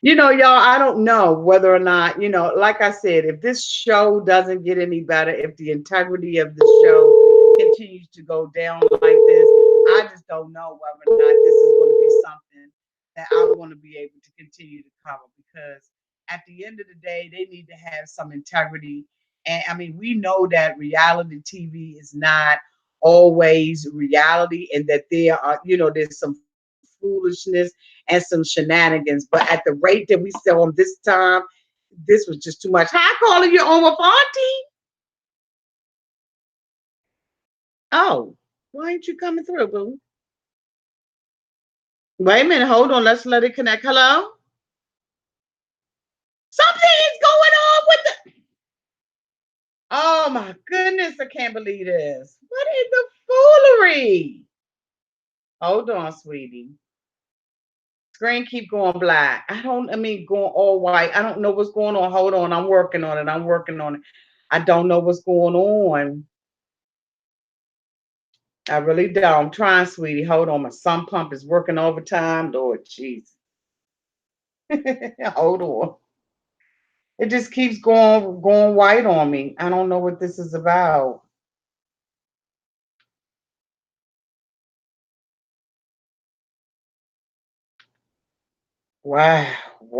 B: You know, y'all, I don't know whether or not, like I said, if this show doesn't get any better, if the integrity of the show continues to go down like this, I just don't know whether or not this is going to be something that I'm going to be able to continue to cover, because at the end of the day, they need to have some integrity. And I mean, we know that reality TV is not always reality, and that there are, there's some foolishness and some shenanigans. But at the rate that we saw them this time, this was just too much. Hi, calling you on with Auntie. Oh, why ain't you coming through, boo? Wait a minute, hold on. Let's let it connect. Hello? Something is going on with the... Oh my goodness, I can't believe this. What is the foolery? Hold on, sweetie. Screen keep going black. Going all white. I don't know what's going on. Hold on. I'm working on it. I don't know what's going on. I really don't. I'm trying, sweetie. Hold on. My sump pump is working overtime. Lord jeez. Hold on. It just keeps going white on me. I don't know what this is about. Wow.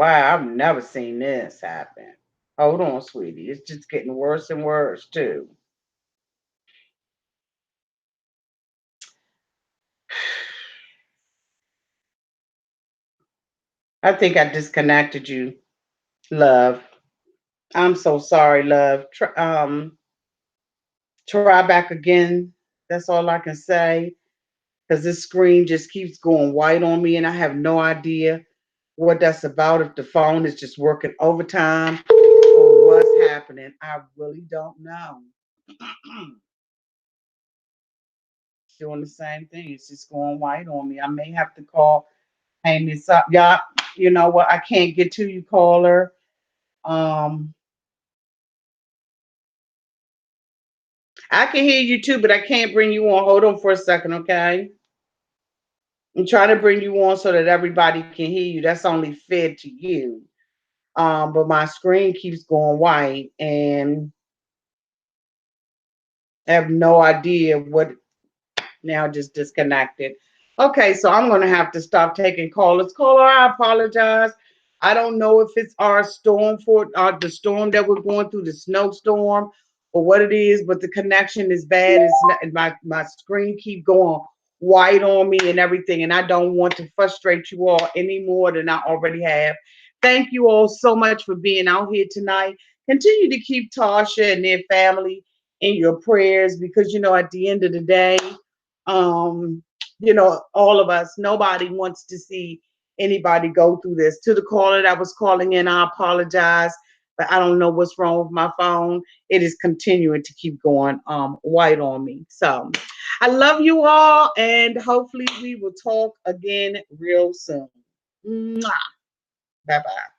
B: I've never seen this happen. Hold on, sweetie. It's just getting worse and worse, too. I think I disconnected you, love. I'm so sorry, love. Try back again. That's all I can say. Because this screen just keeps going white on me, and I have no idea what that's about. If the phone is just working overtime or what's happening, I really don't know. It's doing the same thing. It's just going white on me. I may have to hang this up. Y'all, you know what? I can't get to you, caller. I can hear you too, but I can't bring you on. Hold on for a second, okay? I'm trying to bring you on so that everybody can hear you. That's only fair to you. But my screen keeps going white, and I have no idea what. Now just disconnected. Okay, so I'm going to have to stop taking callers. Caller, I apologize. I don't know if it's our storm the storm that we're going through, the snowstorm, or what it is, but the connection is bad. It's not, my screen keep going white on me and everything, and I don't want to frustrate you all any more than I already have. Thank you all so much for being out here tonight. Continue to keep Tasha and their family in your prayers, because at the end of the day, all of us, nobody wants to see anybody go through this. To the caller that was calling in, I apologize, but I don't know what's wrong with my phone. It is continuing to keep going white on me. So I love you all, and hopefully we will talk again real soon. Mwah. Bye-bye.